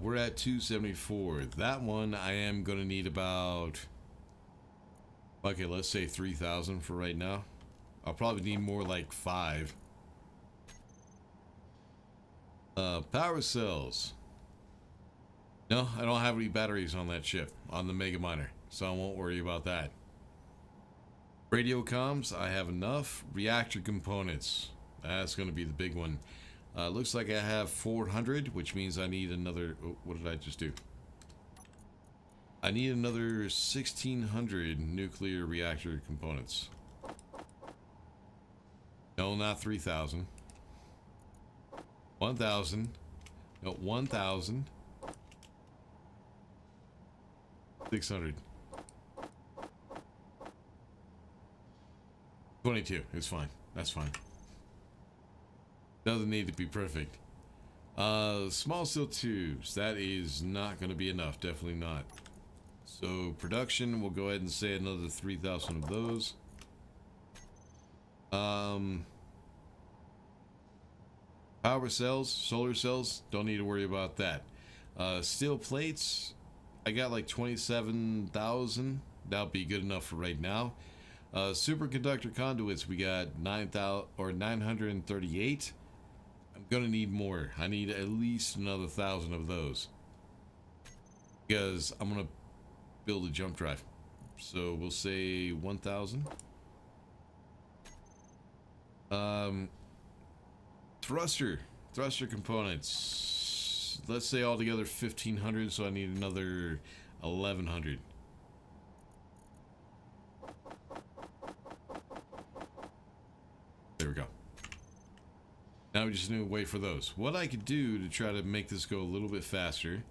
We're at 274. That one, I am going to need about... Okay, let's say 3,000 for right now. I'll probably need more like 5. Power cells. No, I don't have any batteries on that ship, on the Mega Miner, so I won't worry about that. Radio comms, I have enough. Reactor components, that's going to be the big one. Looks like I have 400, which means I need another... Oh, what did I just do? I need another 1,600 nuclear reactor components. No, not 3,000. 1,000. No, 1,000. 600. 22. It's fine. That's fine. Doesn't need to be perfect. Small steel tubes. That is not going to be enough. Definitely not. So production, we'll go ahead and say another 3,000 of those. Power cells, solar cells, don't need to worry about that. Steel plates, I got like 27,000. That'll be good enough for right now. Superconductor conduits, we got 9,000 or 938. I'm gonna need more. I need at least another 1,000 of those because I'm gonna build a jump drive. So we'll say 1,000. Thruster components. Let's say altogether 1,500. So I need another 1,100. There we go. Now we just need to wait for those. What I could do to try to make this go a little bit faster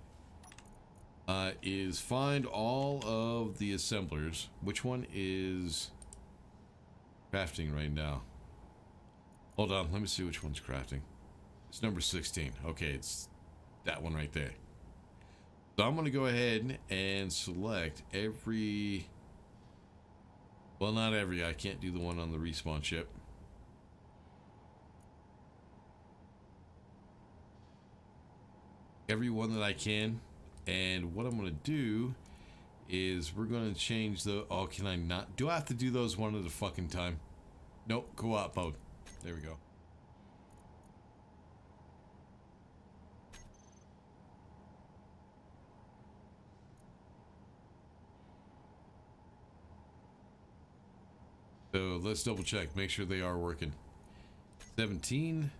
is find all of the assemblers. Which one is crafting right now? Hold on, let me see which one's crafting. It's number 16. Okay, it's that one right there. So I'm going to go ahead and select every... Well, not every. I can't do the one on the respawn ship. Every one that I can. And what I'm going to do is we're going to change the... Oh, can I not? Do I have to do those one at a fucking time? Nope, co-op mode. There we go. So let's double check, make sure they are working. 17.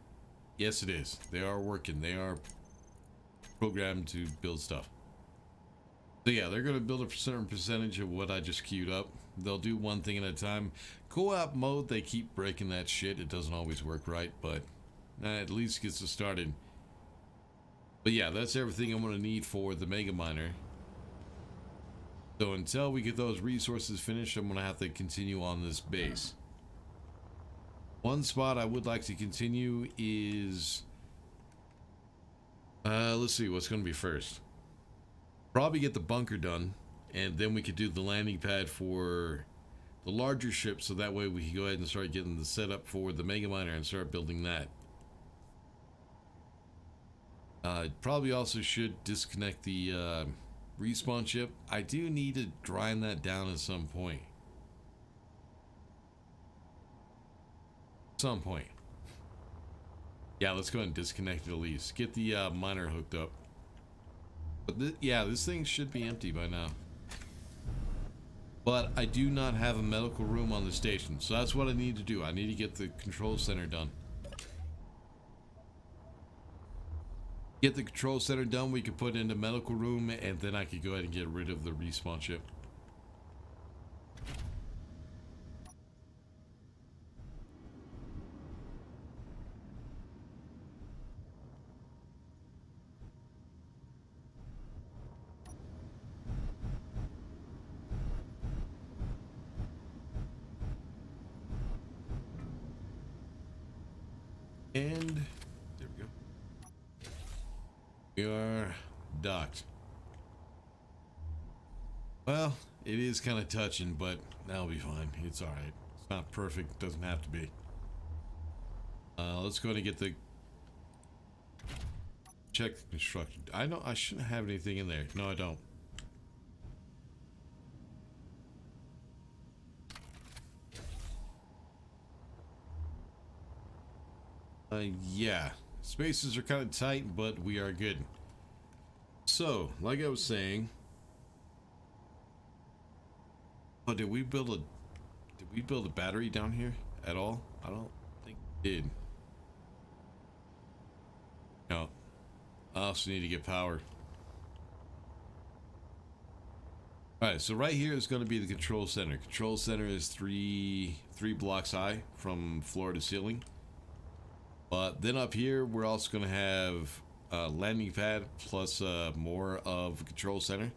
Yes, it is. They are working. They are programmed to build stuff. So yeah, they're going to build a certain percentage of what I just queued up. They'll do one thing at a time. Co-op mode, they keep breaking that shit. It doesn't always work right, but at least gets us started. But yeah, that's everything I'm going to need for the Mega Miner. So until we get those resources finished, I'm going to have to continue on this base. One spot I would like to continue is... let's see, what's going to be first? Probably get the bunker done, and then we could do the landing pad for the larger ship, so that way we can go ahead and start getting the setup for the Mega Miner and start building that. Probably also should disconnect the respawn ship. I do need to grind that down at some point. Yeah, let's go ahead and disconnect it at least. Get the miner hooked up. But yeah, this thing should be empty by now. But I do not have a medical room on the station, so that's what I need to do. I need to get the control center done. Get the control center done, we could put in the medical room, and then I could go ahead and get rid of the respawn ship. And there we go. We are docked. Well, it is kind of touching, but that'll be fine. It's alright. It's not perfect. Doesn't have to be. Let's go ahead and get the... Check the construction. I shouldn't have anything in there. No, I don't. Yeah. Spaces are kind of tight, but we are good. So, like I was saying... Oh, did we build a battery down here at all? I don't think we did. No. I also need to get power. Alright, so right here is going to be the control center. Control center is three blocks high from floor to ceiling. But then up here, we're also going to have a landing pad plus more of a control center,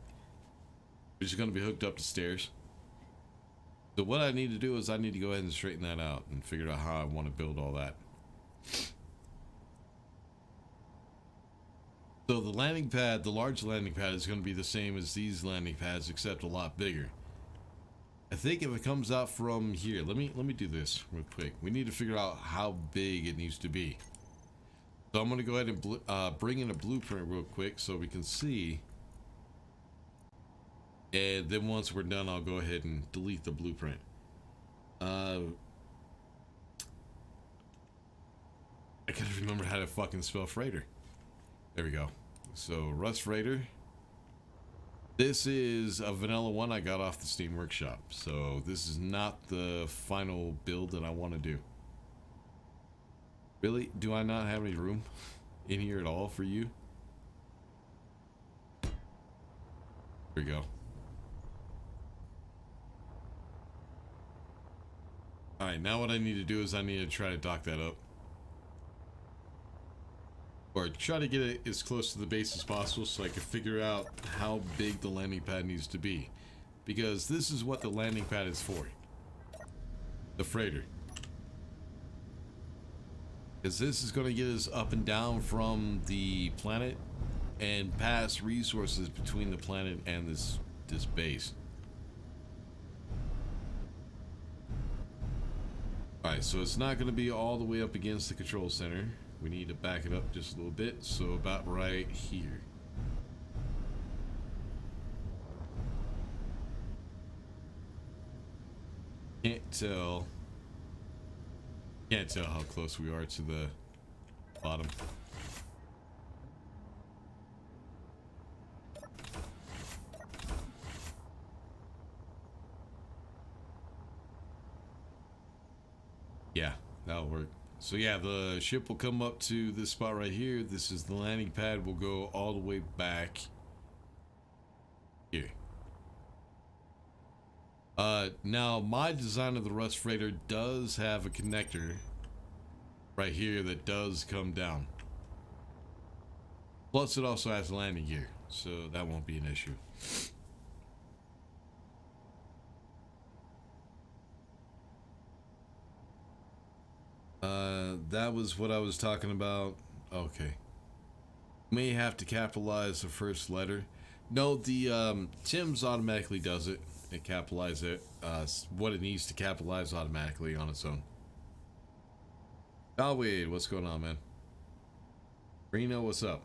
which is going to be hooked up to stairs. So what I need to do is I need to go ahead and straighten that out and figure out how I want to build all that. So the landing pad, the large landing pad, is going to be the same as these landing pads, except a lot bigger. I think if it comes out from here, let me do this real quick. We need to figure out how big it needs to be. So I'm going to go ahead and bring in a blueprint real quick so we can see. And then once we're done, I'll go ahead and delete the blueprint. I gotta remember how to fucking spell freighter. There we go. So Rust Freighter. This is a vanilla one I got off the Steam Workshop. So this is not the final build that I want to do. Really? Do I not have any room in here at all for you? There we go. Alright, now what I need to do is I need to try to dock that up. Or try to get it as close to the base as possible so I can figure out how big the landing pad needs to be. Because this is what the landing pad is for. The freighter. Because this is going to get us up and down from the planet and pass resources between the planet and this base. Alright, so it's not going to be all the way up against the control center. We need to back it up just a little bit, so about right here. Can't tell how close we are to the bottom. Yeah, that'll work. So yeah, the ship will come up to this spot right here. This is the landing pad. Will go all the way back here. Now my design of the Rust Freighter does have a connector right here that does come down. Plus it also has landing gear, so that won't be an issue. That was what I was talking about. Okay. May have to capitalize the first letter. No, the Tim's automatically does it. It capitalizes it. What it needs to capitalize automatically on its own. Oh wait, what's going on, man? Reno, what's up?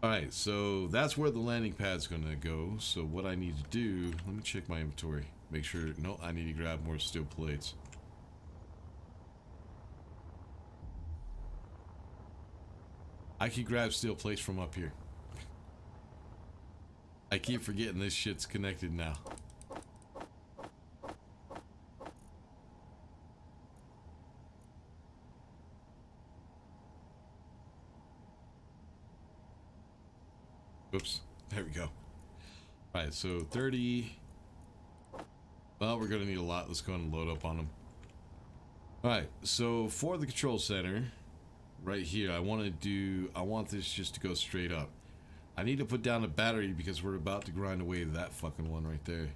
Alright, so that's where the landing pad's gonna go. So what I need to do, let me check my inventory. Make sure, no, I need to grab more steel plates. I can grab steel plates from up here. I keep forgetting this shit's connected now. Oops, there we go. Alright, so 30. Well, we're gonna need a lot. Let's go ahead and load up on them. Alright, so for the control center, right here, I want this just to go straight up. I need to put down a battery because we're about to grind away that fucking one right there.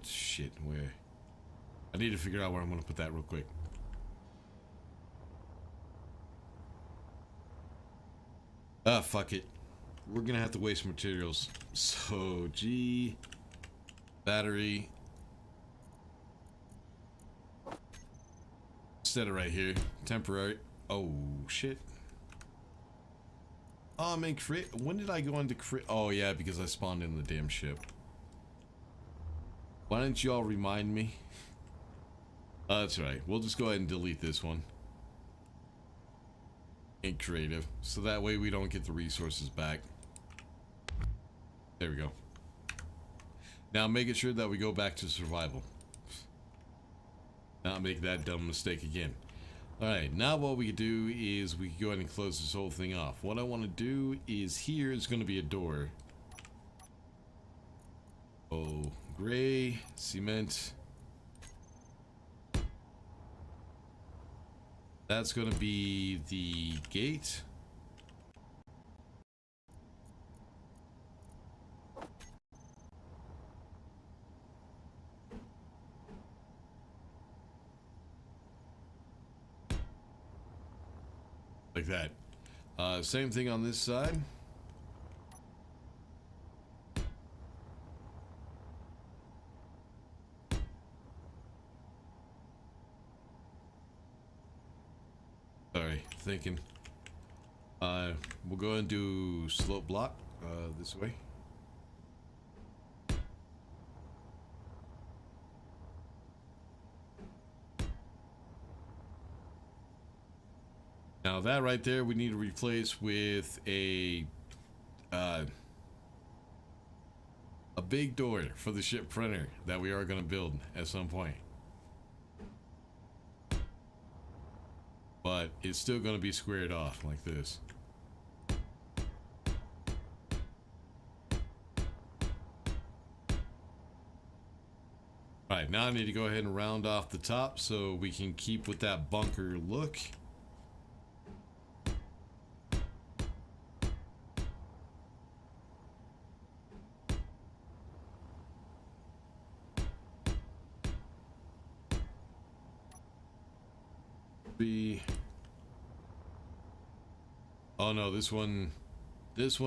Shit, where? I need to figure out where I'm gonna put that real quick. Fuck it. We're gonna have to waste materials. So, G, battery. Instead of right here, temporary. Oh, shit. Oh, man, when did I go into oh, yeah, because I spawned in the damn ship. Why didn't you all remind me? That's right. We'll just go ahead and delete this one. In creative. So that way we don't get the resources back. There we go. Now making sure that we go back to survival. Not make that dumb mistake again. Alright, now what we can do is we can go ahead and close this whole thing off. What I want to do is here is going to be a door. Oh, gray, cement. That's going to be the gate. Like that. Same thing on this side. Sorry, thinking. We'll go and do slope block this way. Now that right there we need to replace with a big door for the ship printer that we are going to build at some point. But it's still going to be squared off like this. Alright, now I need to go ahead and round off the top so we can keep with that bunker look. Oh no, this one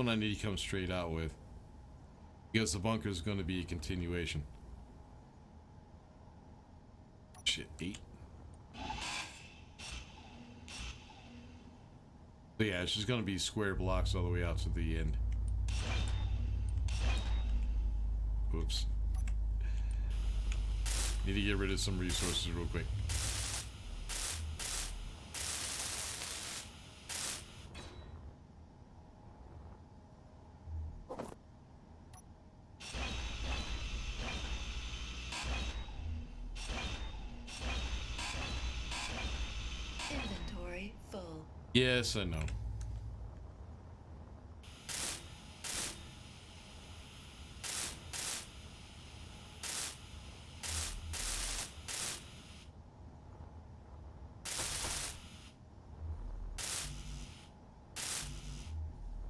I need to come straight out with, because the bunker is going to be a continuation. Shit, 8. So yeah, it's just going to be square blocks all the way out to the end. Oops. Need to get rid of some resources real quick. Inventory full. Yes, I know.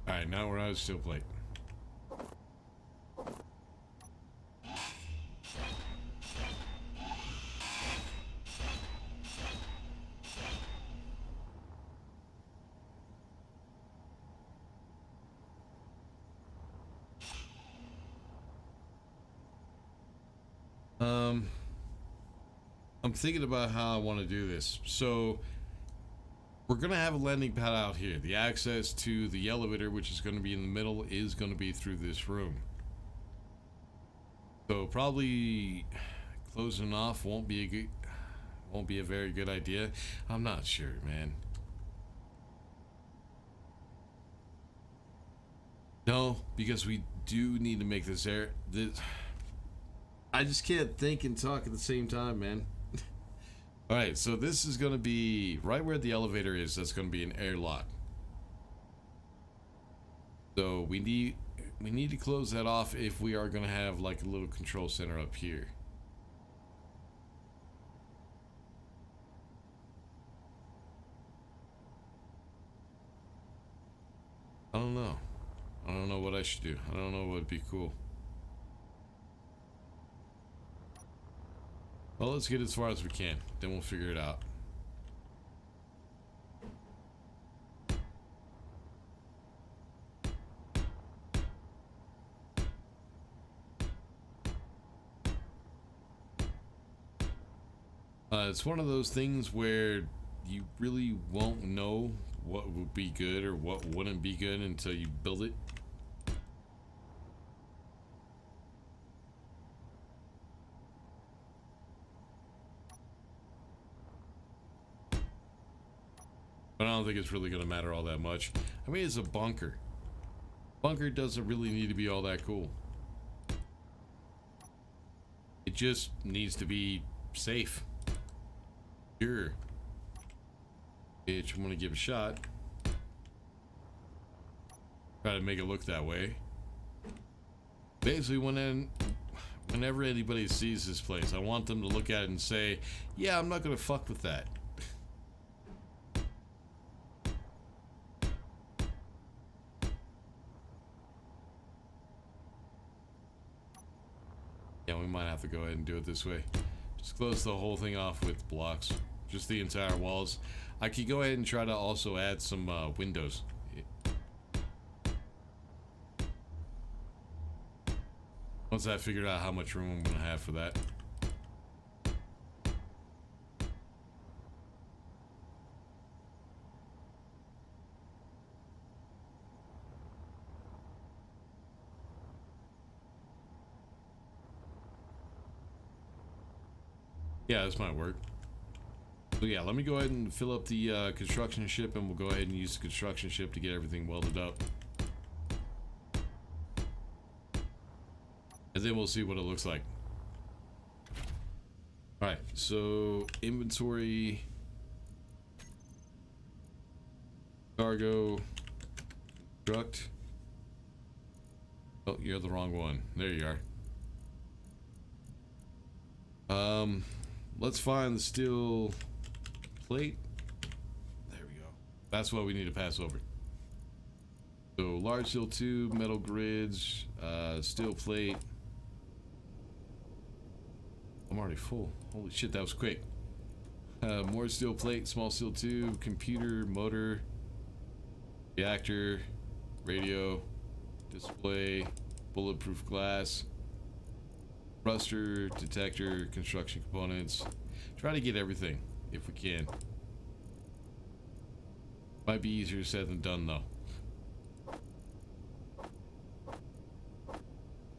Alright, now we're out of steel plate. I'm thinking about how I want to do this. So we're gonna have a landing pad out here. The access to the elevator, which is going to be in the middle, is going to be through this room. So probably closing off won't be a very good idea. I'm not sure, man. No, because we do need to make this air. I just can't think and talk at the same time, man. All right, so this is going to be right where the elevator is. That's going to be an airlock. So we need to close that off if we are going to have like a little control center up here. I don't know. I don't know what I should do. I don't know what would be cool. Well, let's get as far as we can. Then we'll figure it out. It's one of those things where you really won't know what would be good or what wouldn't be good until you build it. But I don't think it's really going to matter all that much. I mean, it's a bunker. Bunker doesn't really need to be all that cool. It just needs to be safe. Sure. Which I'm going to give a shot. Try to make it look that way. Basically, whenever anybody sees this place, I want them to look at it and say, yeah, I'm not going to fuck with that. Yeah, we might have to go ahead and do it this way. Just close the whole thing off with blocks. Just the entire walls. I could go ahead and try to also add some windows. Once I figured out how much room I'm going to have for that. Yeah, this might work. So yeah, let me go ahead and fill up the construction ship, and we'll go ahead and use the construction ship to get everything welded up. And then we'll see what it looks like. Alright, so inventory, cargo, construct. Oh, you're the wrong one. There you are. Let's find the steel plate. There we go. That's what we need to pass over. So large steel tube, metal grids, steel plate. I'm already full. Holy shit, that was quick. More steel plate, small steel tube, computer, motor, reactor, radio, display, bulletproof glass, thruster, detector, construction components. Try to get everything if we can. Might be easier said than done though.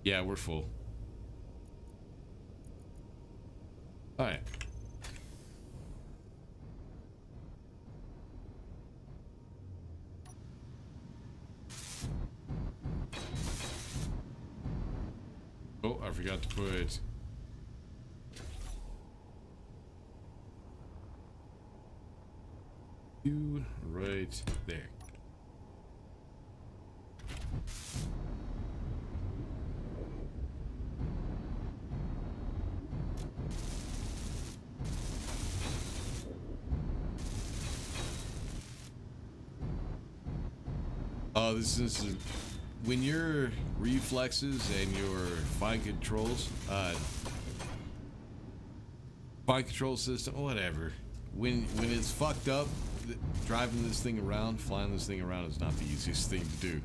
Yeah, we're full. Alright. Oh, I forgot to put you right there. Oh, this is when your reflexes and your fine control system, whatever. When it's fucked up, driving this thing around, flying this thing around is not the easiest thing to do.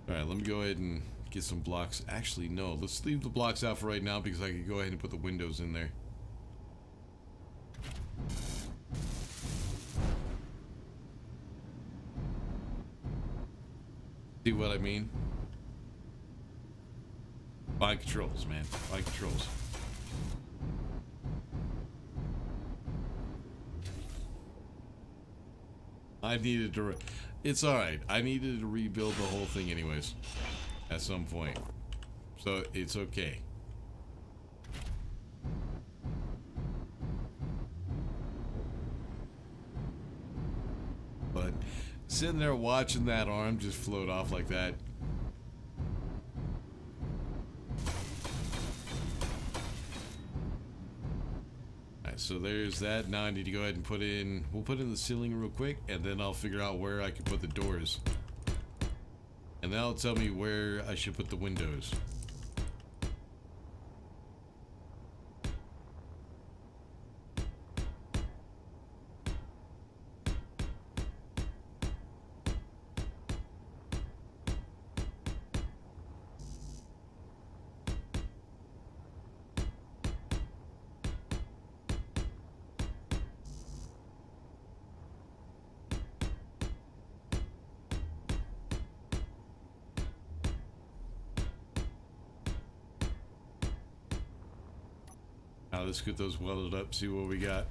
All right, let me go ahead and get some blocks. Actually, no, let's leave the blocks out for right now because I can go ahead and put the windows in there. See what I mean? Fine controls, man. Fine controls. I needed to... It's alright. I needed to rebuild the whole thing anyways. At some point. So, it's okay. But... sitting there watching that arm just float off like that. Alright, so there's that. Now I need to go ahead and put in... we'll put in the ceiling real quick, and then I'll figure out where I can put the doors. And that'll tell me where I should put the windows. Now let's get those welded up, see what we got.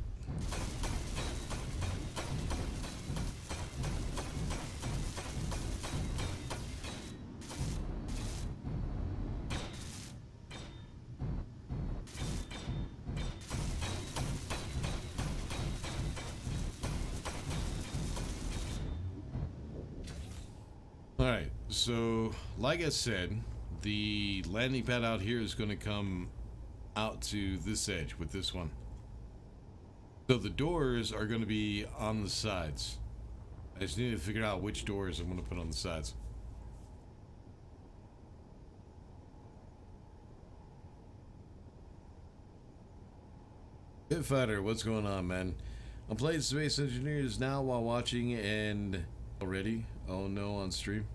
Alright, so like I said, the landing pad out here is going to come out to this edge with this one. So the doors are going to be on the sides. I just need to figure out which doors I'm going to put on the sides. Pit Fighter, what's going on, man? I'm playing Space Engineers now while watching and already. Oh no, on stream.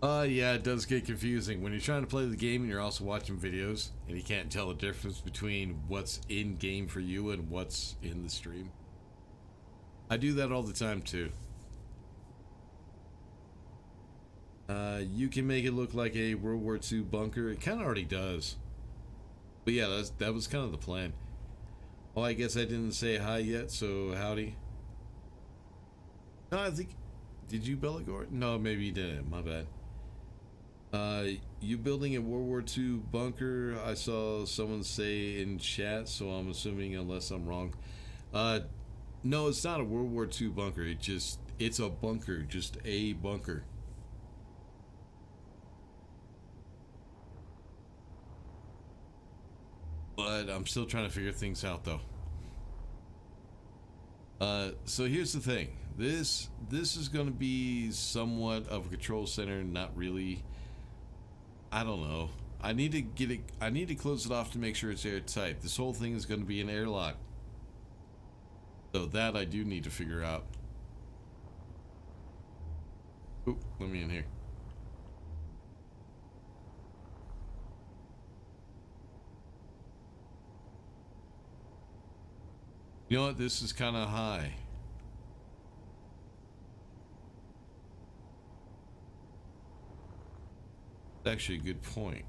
Yeah, it does get confusing when you're trying to play the game and you're also watching videos and you can't tell the difference between what's in game for you and what's in the stream. I do that all the time too. You can make it look like a World War II bunker. It kind of already does. But yeah, that was kind of the plan. Oh, I guess I didn't say hi yet, so howdy. No, I think... Did you, Belagor? No, maybe you didn't. My bad. You building a World War II bunker? I saw someone say in chat, so I'm assuming, unless I'm wrong. No, it's not a World War II bunker. It's a bunker, just a bunker. But I'm still trying to figure things out, though. So here's the thing. This is going to be somewhat of a control center, not really. I don't know. I need to get it. I need to close it off to make sure it's airtight. This whole thing is going to be an airlock. So that I do need to figure out. Oop, let me in here. You know what? This is kind of high. That's actually a good point.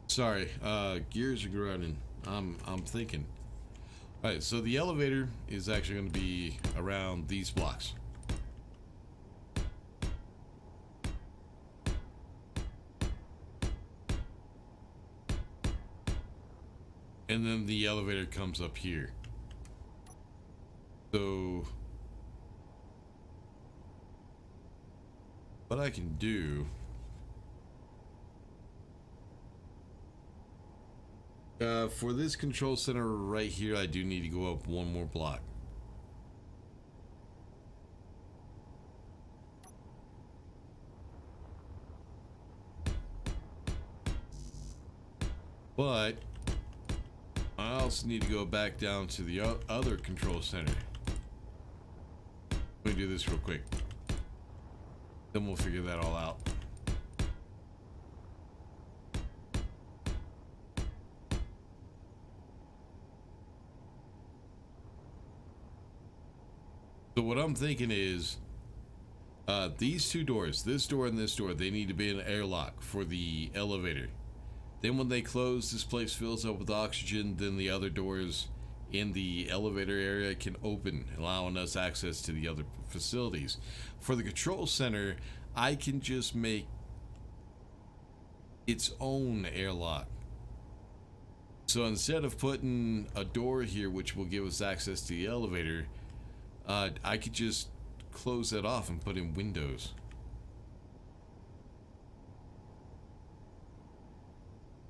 Sorry, gears are grunting. I'm thinking. All right, so the elevator is actually going to be around these blocks. And then the elevator comes up here. So what I can do, for this control center right here, I do need to go up one more block. But I also need to go back down to the other control center. Let me do this real quick. Then we'll figure that all out. So what I'm thinking is, these two doors, this door and this door, they need to be an airlock for the elevator. Then when they close, this place fills up with oxygen, then the other doors in the elevator area can open, allowing us access to the other facilities. For the control center, I can just make its own airlock. So instead of putting a door here, which will give us access to the elevator, I could just close that off and put in windows.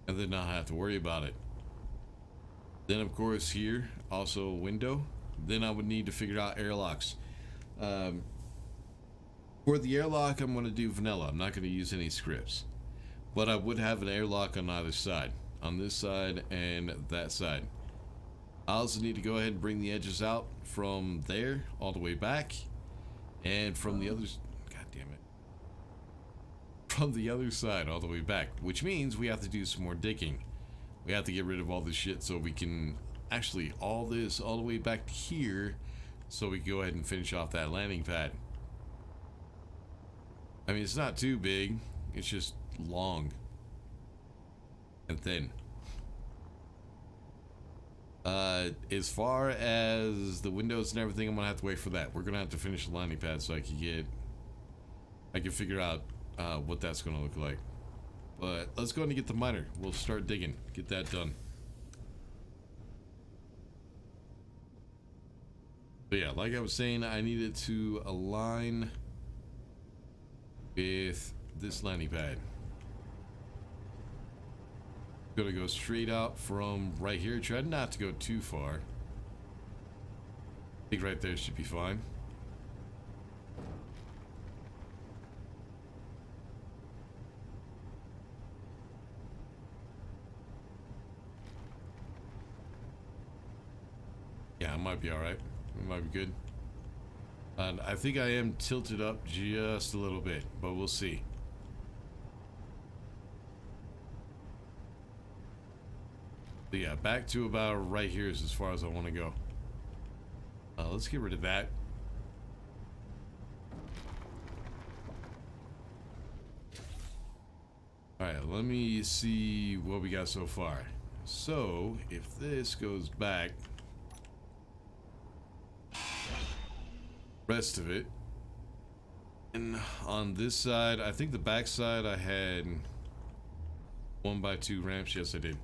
And then not have to worry about it. Then of course here, also a window. Then I would need to figure out airlocks. For the airlock, I'm going to do vanilla. I'm not going to use any scripts. But I would have an airlock on either side. On this side and that side. I also need to go ahead and bring the edges out from there all the way back. And from the others... God damn it. From the other side all the way back. Which means we have to do some more digging. We have to get rid of all this shit so we can... Actually, all this all the way back to here. So we can go ahead and finish off that landing pad. I mean, it's not too big. It's just long. And thin. As far as the windows and everything, I'm gonna have to wait for that. We're gonna have to finish the landing pad so I can figure out what that's gonna look like. But let's go ahead and get the miner. We'll start digging. Get that done. But yeah, like I was saying, I needed to align with this landing pad. Gonna go straight out from right here. Try not to go too far. I think right there should be fine. Yeah, it might be all right. It might be good. And I think I am tilted up just a little bit, but we'll see. But yeah, back to about right here is as far as I want to go. Let's get rid of that. Alright, let me see what we got so far. So, if this goes back, rest of it, and on this side, I think the back side I had 1x2 ramps. Yes, I did.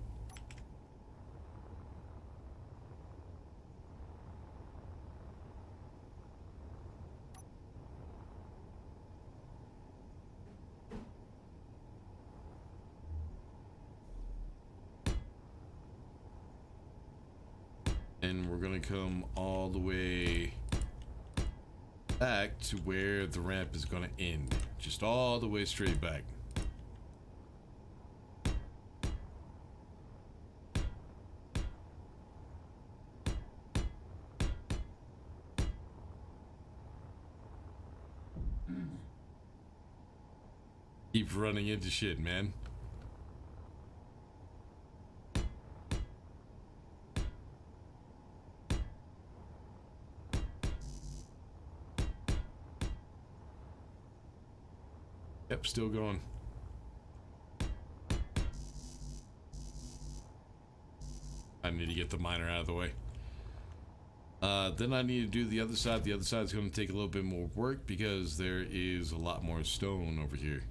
And we're gonna come all the way back to where the ramp is gonna end. Just all the way straight back. Keep running into shit, man. Yep, still going. I need to get the miner out of the way. Then I need to do the other side. The other side is going to take a little bit more work because there is a lot more stone over here.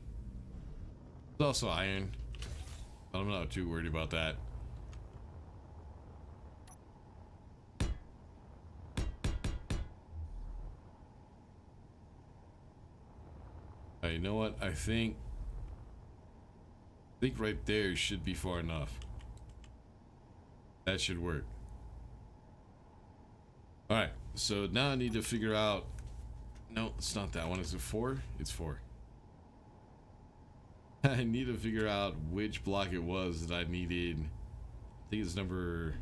There's also iron, but I'm not too worried about that. You know what? I think right there should be far enough. That should work. Alright, so now I need to figure out... No, it's not that one. Is it 4? It's 4. I need to figure out which block it was that I needed. I think it's number...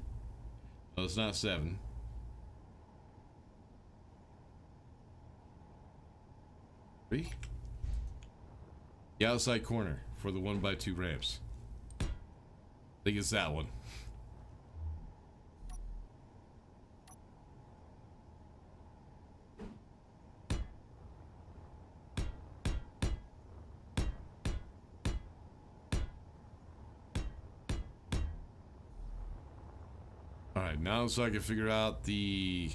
No, it's not 7. Three? The outside corner for the 1x2 ramps. I think it's that one. Alright, now so I can figure out the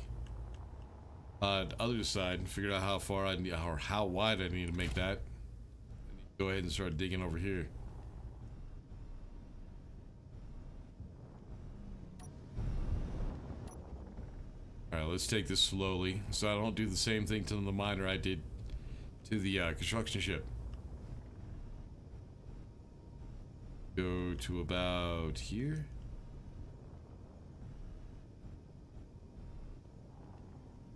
other side and figure out how far I need, or how wide I need to make that. Go ahead and start digging over here. Alright, let's take this slowly so I don't do the same thing to the miner I did to the construction ship. Go to about here.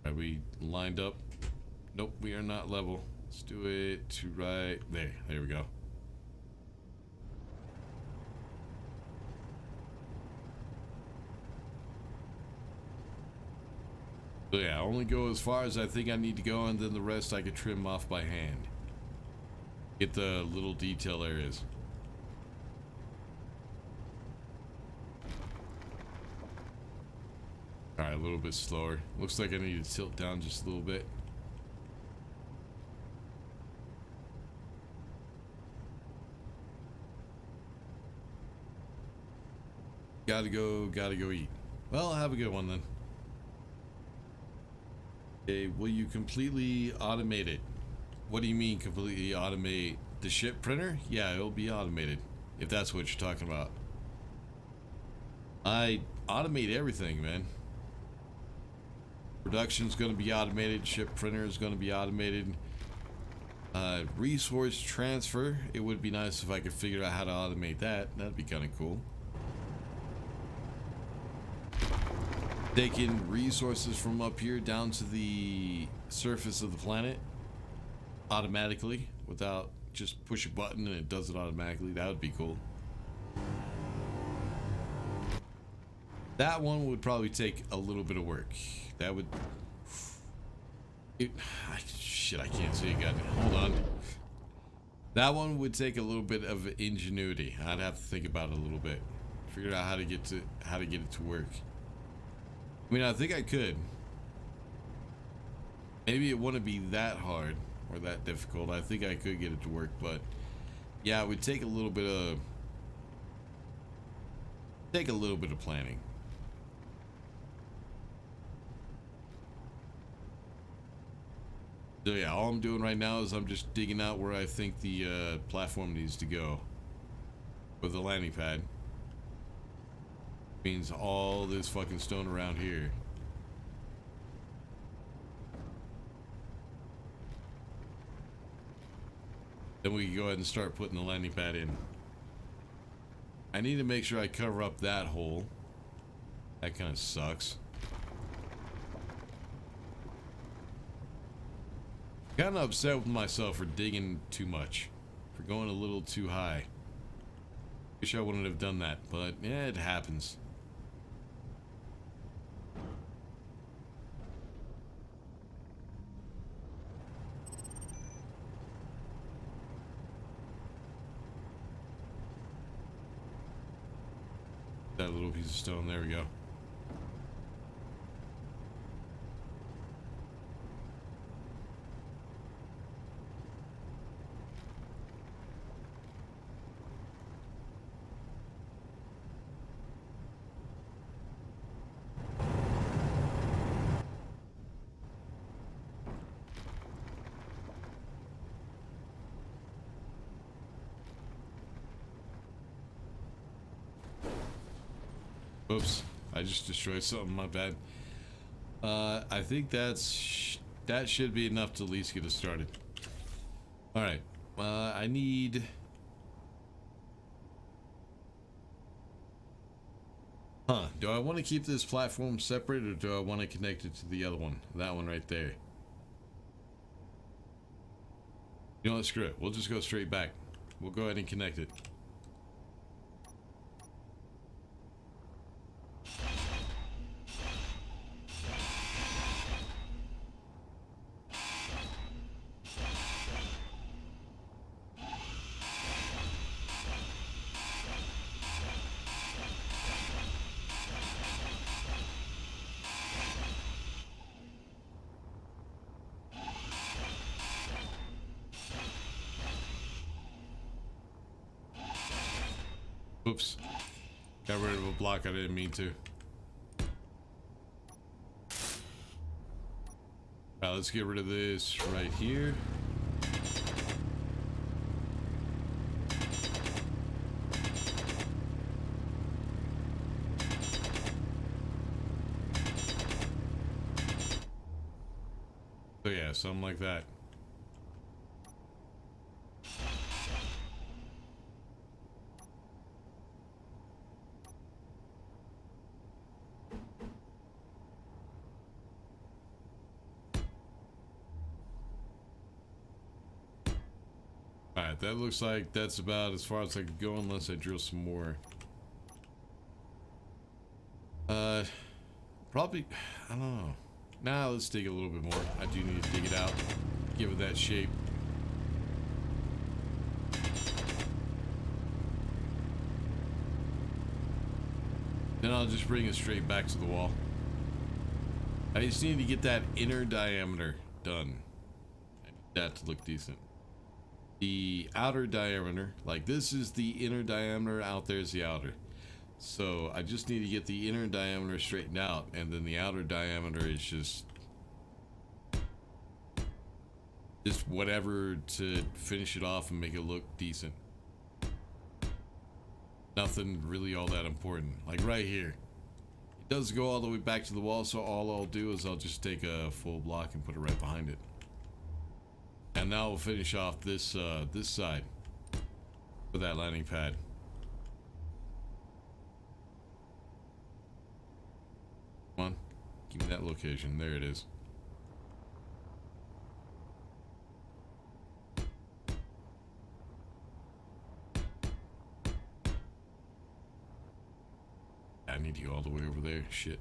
Are we lined up? Nope, we are not level. Let's do it to right there. There we go. So yeah, only go as far as I think I need to go, and then the rest I could trim off by hand. Get the little detail areas. Alright, a little bit slower. Looks like I need to tilt down just a little bit. Gotta go eat. Well, have a good one then. Okay, will you completely automate it? What do you mean completely automate the ship printer? Yeah, it'll be automated, if that's what you're talking about. I automate everything, man. Production's going to be automated. Ship printer is going to be automated. Resource transfer. It would be nice if I could figure out how to automate that. That'd be kind of cool. Taking resources from up here down to the surface of the planet automatically without just push a button and it does it automatically. That would be cool. That one would probably take a little bit of work. That would... shit, I can't see it. Hold on. That one would take a little bit of ingenuity. I'd have to think about it a little bit. Figure out how to get it to work. I mean, I think I could. Maybe it wouldn't be that hard or that difficult. I think I could get it to work, but yeah, it would take a little bit of planning. So yeah, all I'm doing right now is I'm just digging out where I think the platform needs to go with the landing pad. Means all this fucking stone around here. Then we can go ahead and start putting the landing pad in. I need to make sure I cover up that hole. That kind of sucks. Kind of upset with myself for digging too much, for going a little too high. Wish I wouldn't have done that, but yeah, it happens. That little piece of stone, there we go. Oops, I just destroyed something, my bad. I think that should be enough to at least get us started. Alright, I need... do I want to keep this platform separate or do I want to connect it to the other one? That one right there. You know what, screw it. We'll just go straight back. We'll go ahead and connect it. Oops. Got rid of a block I didn't mean to. Alright, let's get rid of this right here. So yeah, something like that. Alright, that looks like that's about as far as I could go unless I drill some more. Probably, I don't know. Nah, let's dig a little bit more. I do need to dig it out. Give it that shape. Then I'll just bring it straight back to the wall. I just need to get that inner diameter done. I need that to look decent. The outer diameter, like this is the inner diameter, out there is the outer. So I just need to get the inner diameter straightened out, and then the outer diameter is just whatever to finish it off and make it look decent. Nothing really all that important. Like right here. It does go all the way back to the wall, so all I'll do is I'll just take a full block and put it right behind it. And now we'll finish off this this side with that landing pad. Come on, give me that location. There it is. I need to go all the way over there. Shit.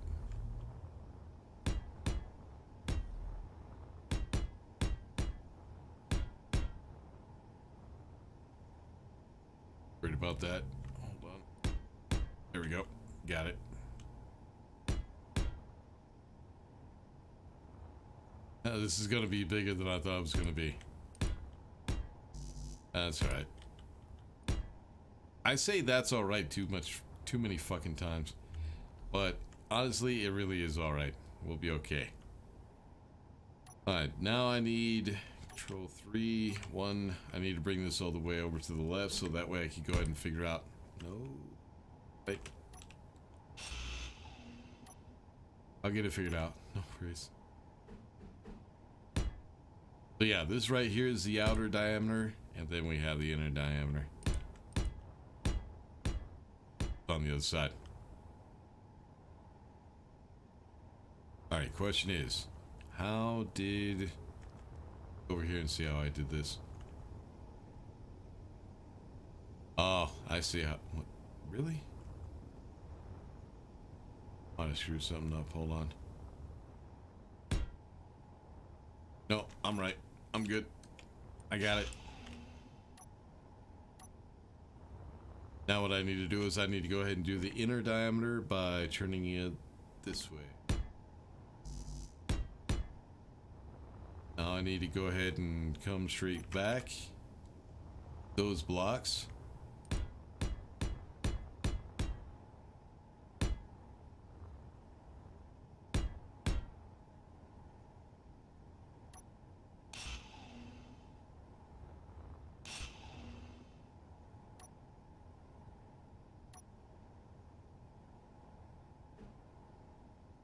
Worried about that. Hold on. There we go. Got it. This is going to be bigger than I thought it was going to be. That's alright. I say that's alright too many fucking times. But honestly, it really is alright. We'll be okay. Alright, now I need control 3, 1. I need to bring this all the way over to the left so that way I can go ahead and figure out. No. Wait. I'll get it figured out. No worries. So yeah, this right here is the outer diameter, and then we have the inner diameter on the other side. Alright, question is, how did... Over here and see how I did this. Oh, I see how... What? Really? I want to screw something up. Hold on. No, I'm right. I'm good. I got it. Now what I need to do is I need to go ahead and do the inner diameter by turning it this way. Now I need to go ahead and come straight back those blocks.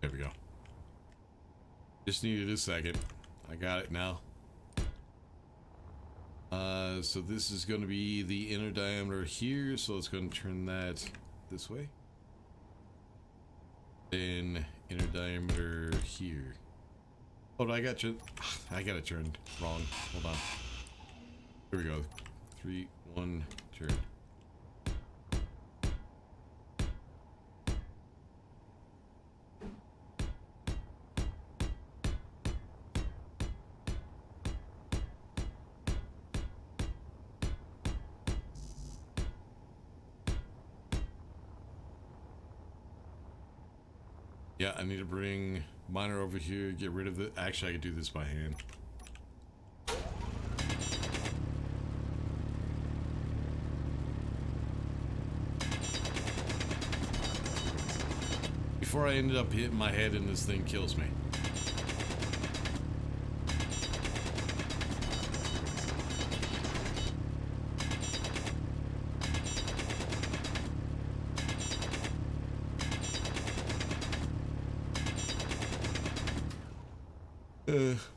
There we go. Just needed a second. I got it now. So this is going to be the inner diameter here, so it's going to turn that this way. Then inner diameter here. Oh, I got you. I got it turned wrong. Hold on. Here we go. 3, 1, turn. Yeah, I need to bring miner over here, get rid of the... Actually, I could do this by hand. Before I ended up hitting my head and this thing kills me.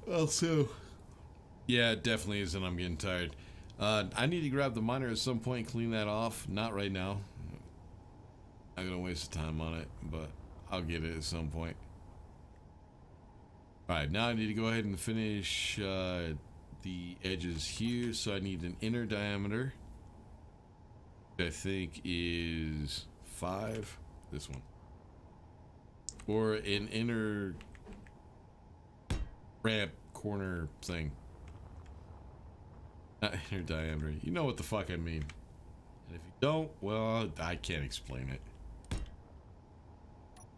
Also, yeah, it definitely is, and I'm getting tired. I need to grab the miner at some point, clean that off. Not right now. I'm gonna waste time on it, but I'll get it at some point. Alright, now I need to go ahead and finish the edges here. So I need an inner diameter, which I think is 5. This one. Or an inner ramp corner thing. Not inner diameter. You know what the fuck I mean. And if you don't, well, I can't explain it.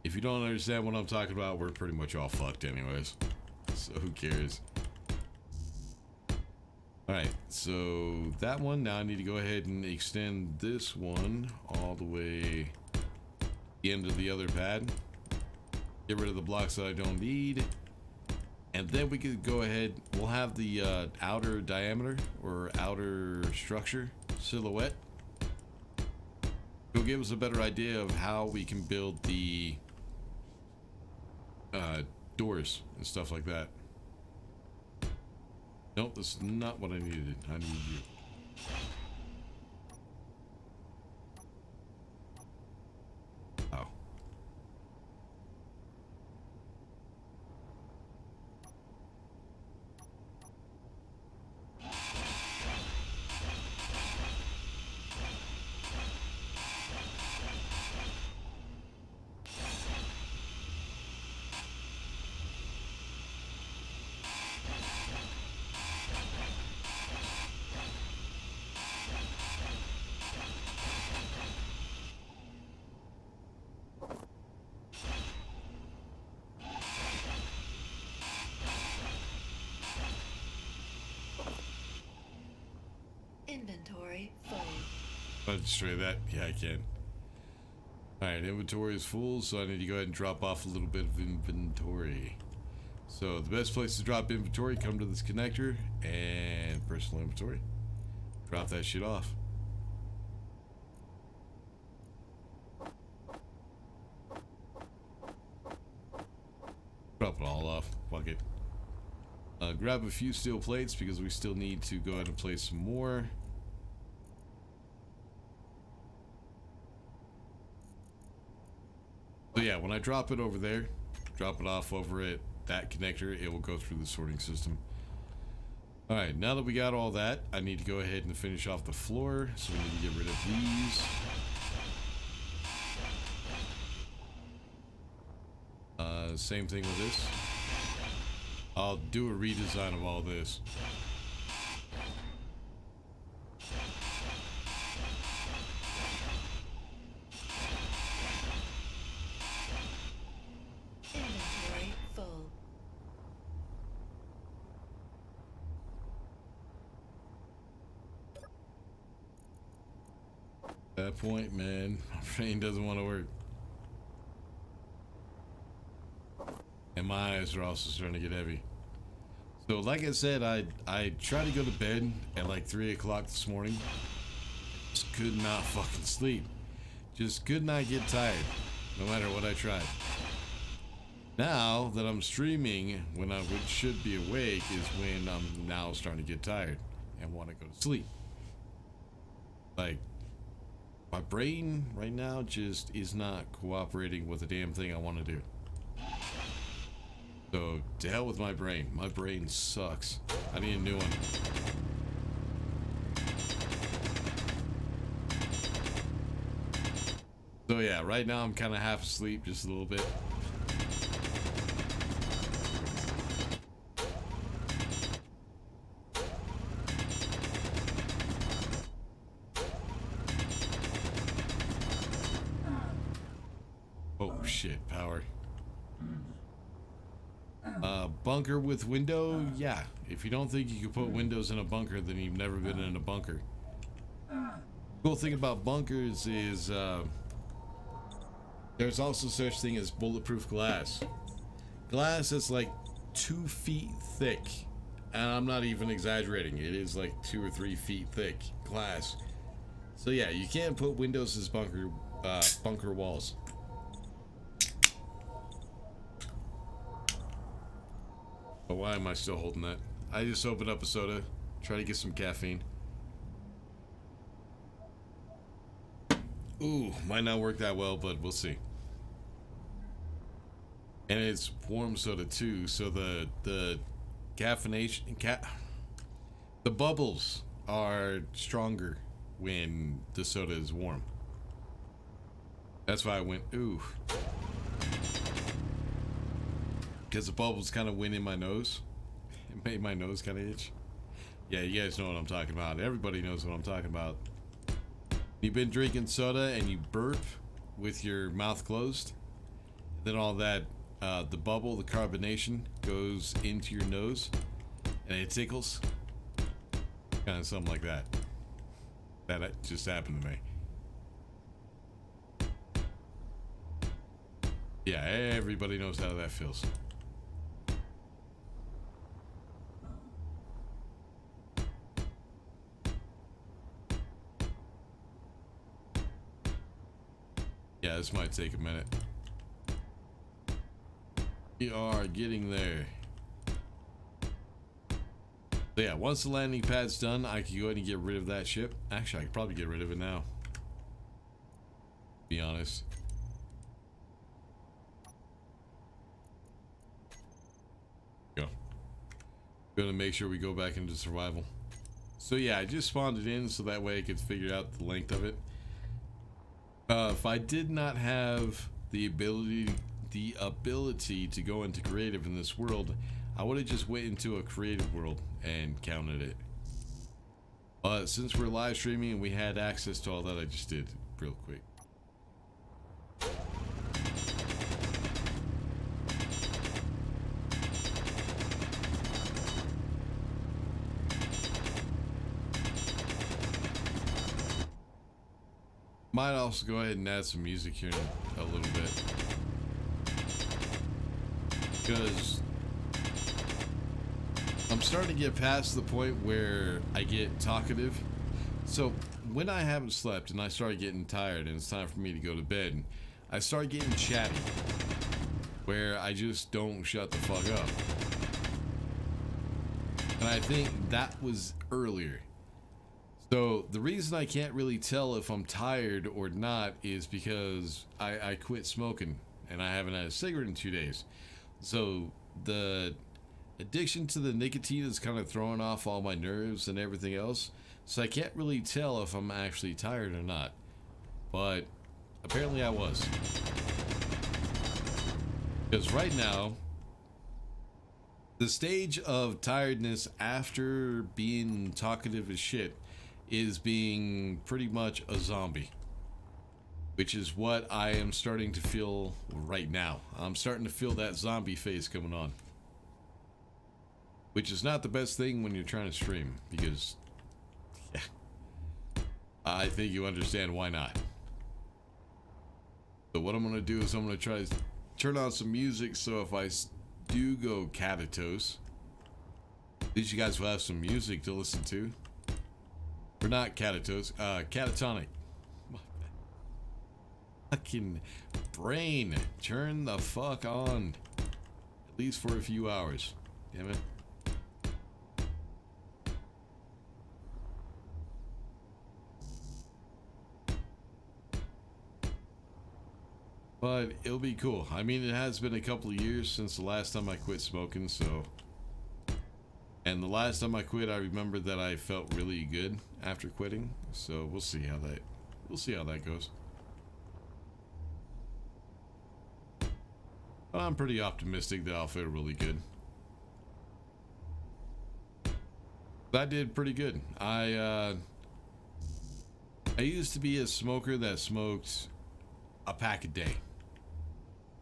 If you don't understand what I'm talking about, we're pretty much all fucked anyways. So who cares? Alright, so that one, now I need to go ahead and extend this one all the way to the end of the other pad. Get rid of the blocks that I don't need. And then we could go ahead, we'll have the outer diameter or outer structure silhouette. It'll give us a better idea of how we can build the doors and stuff like that. Nope, that's not what I needed. I need you. Oh. Inventory full. I'll destroy that. Yeah, I can. Alright, inventory is full, so I need to go ahead and drop off a little bit of inventory. So the best place to drop inventory, come to this connector and personal inventory. Drop that shit off. Drop it all off. Fuck it. Grab a few steel plates because we still need to go ahead and place some more. So yeah, when I drop it over there, drop it off over at that connector, it will go through the sorting system. Alright, now that we got all that, I need to go ahead and finish off the floor. So we need to get rid of these. Same thing with this. I'll do a redesign of all this. Inventory full. At that point, man, my brain doesn't want to work. And my eyes are also starting to get heavy. So like I said, I tried to go to bed at like 3 o'clock this morning. Just could not fucking sleep. Just could not get tired, no matter what I tried. Now that I'm streaming, when I should be awake is when I'm now starting to get tired and want to go to sleep. Like, my brain right now just is not cooperating with the damn thing I want to do. So, to hell with my brain. My brain sucks. I need a new one. So yeah, right now I'm kind of half asleep, just a little bit. Oh shit, power. Bunker with window? Yeah. If you don't think you can put windows in a bunker, then you've never been in a bunker. Cool thing about bunkers is there's also such thing as bulletproof glass. Glass that's like 2 feet thick. And I'm not even exaggerating. It is like 2 or 3 feet thick glass. So yeah, you can't put windows as bunker walls. But why am I still holding that? I just opened up a soda, try to get some caffeine. Ooh, might not work that well, but we'll see. And it's warm soda too, so the caffeination, the bubbles are stronger when the soda is warm. That's why I went ooh. Because the bubbles kind of went in my nose. It made my nose kind of itch. Yeah, you guys know what I'm talking about. Everybody knows what I'm talking about. You've been drinking soda and you burp with your mouth closed. Then all that, the bubble, the carbonation goes into your nose and it tickles. Kind of something like that. That just happened to me. Yeah, everybody knows how that feels. Yeah, this might take a minute. We are getting there. So yeah, once the landing pad's done, I can go ahead and get rid of that ship. Actually, I could probably get rid of it now. To be honest. Go. Gonna make sure we go back into survival. So yeah, I just spawned it in so that way I could figure out the length of it. If I did not have the ability to go into creative in this world, I would have just went into a creative world and counted it. But since we're live streaming and we had access to all that, I just did real quick. Might also go ahead and add some music here in a little bit, because I'm starting to get past the point where I get talkative. So when I haven't slept and I start getting tired and it's time for me to go to bed, I start getting chatty, where I just don't shut the fuck up. And I think that was earlier. So the reason I can't really tell if I'm tired or not is because I quit smoking and I haven't had a cigarette in 2 days. So the addiction to the nicotine is kind of throwing off all my nerves and everything else. So I can't really tell if I'm actually tired or not. But apparently I was. Because right now, the stage of tiredness after being talkative as shit is being pretty much a zombie, which is what I am starting to feel right now. I'm starting to feel that zombie phase coming on, which is not the best thing when you're trying to stream, because yeah, I think you understand why not. So what I'm gonna do is I'm gonna try to turn on some music, so if I do go catatose, at least you guys will have some music to listen to. Or not catatose, catatonic. Fucking brain, turn the fuck on. At least for a few hours. Damn it. But it'll be cool. I mean, it has been a couple of years since the last time I quit smoking, so. And the last time I quit, I remember that I felt really good after quitting. So we'll see how that goes. But I'm pretty optimistic that I'll feel really good. I did pretty good. I used to be a smoker that smoked a pack a day.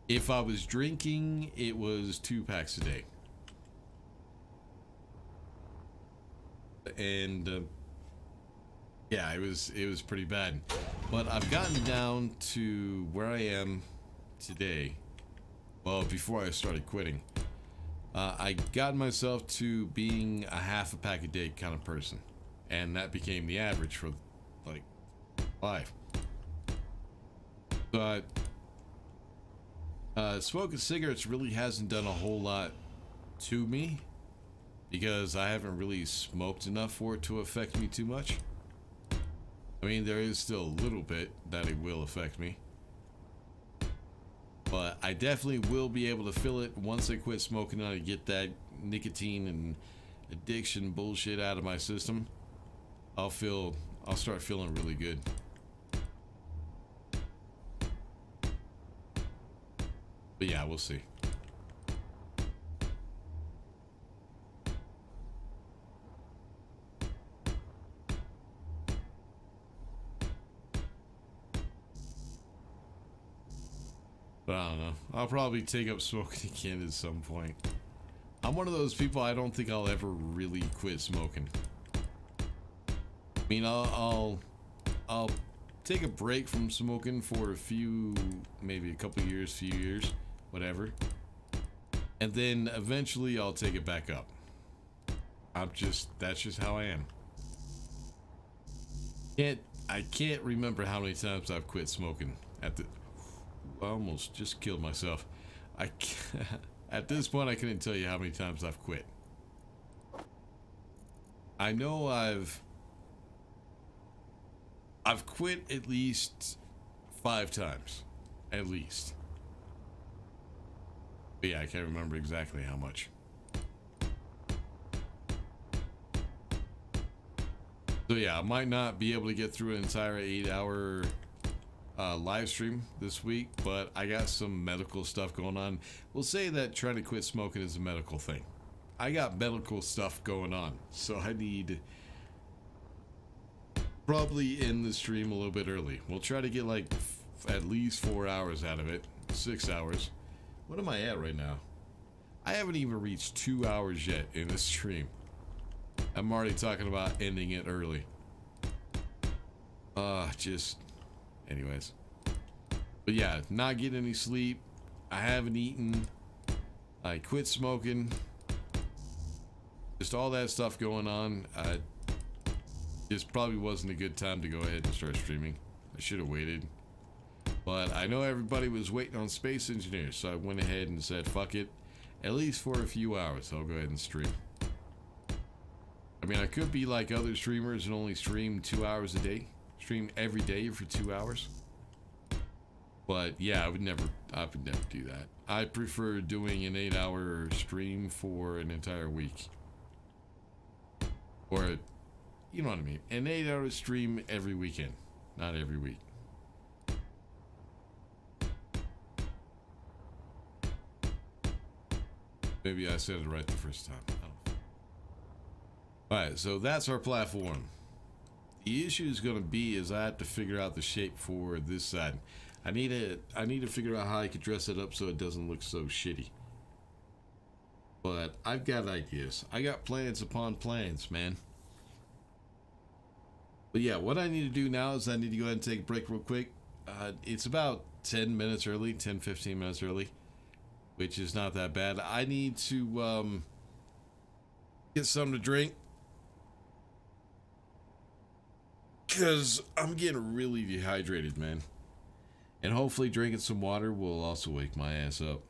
If I was drinking, it was 2 packs a day. And yeah, it was pretty bad. But I've gotten down to where I am today. Well, before I started quitting, I got myself to being a half a pack a day kind of person, and that became the average for like life. But smoking cigarettes really hasn't done a whole lot to me, because I haven't really smoked enough for it to affect me too much. I mean, there is still a little bit that it will affect me, but I definitely will be able to feel it once I quit smoking and I get that nicotine and addiction bullshit out of my system. I'll start feeling really good. But yeah, we'll see. But I don't know. I'll probably take up smoking again at some point. I'm one of those people, I don't think I'll ever really quit smoking. I mean, I'll take a break from smoking for maybe a couple years, few years, whatever. And then eventually I'll take it back up. That's just how I am. I can't remember how many times I've quit smoking I almost just killed myself. At this point, I couldn't tell you how many times I've quit. I know I've quit at least 5 times. At least. But yeah, I can't remember exactly how much. So yeah, I might not be able to get through an entire 8-hour live stream this week, but I got some medical stuff going on. We'll say that trying to quit smoking is a medical thing. I got medical stuff going on, so I need probably end the stream a little bit early. We'll try to get like at least 4 hours out of it, 6 hours. What am I at right now? I haven't even reached 2 hours yet in this stream. I'm already talking about ending it early. Anyways. But yeah, not getting any sleep. I haven't eaten. I quit smoking. Just all that stuff going on. This probably wasn't a good time to go ahead and start streaming. I should have waited. But I know everybody was waiting on Space Engineers, so I went ahead and said, fuck it. At least for a few hours, I'll go ahead and stream. I mean, I could be like other streamers and only stream 2 hours a day. Stream every day for 2 hours. But yeah, I would never do that. I prefer doing an 8-hour stream for an entire week. Or, you know what I mean. An 8-hour stream every weekend, not every week. Maybe I said it right the first time. I don't know. Alright, so that's our platform. The issue is going to be is I have to figure out the shape for this side. I need to figure out how I could dress it up so it doesn't look so shitty. But I've got ideas. I got plans upon plans, man. But yeah, what I need to do now is I need to go ahead and take a break real quick. It's about 10 minutes early, 10-15 minutes early, which is not that bad. I need to get something to drink, because I'm getting really dehydrated, man. And hopefully drinking some water will also wake my ass up.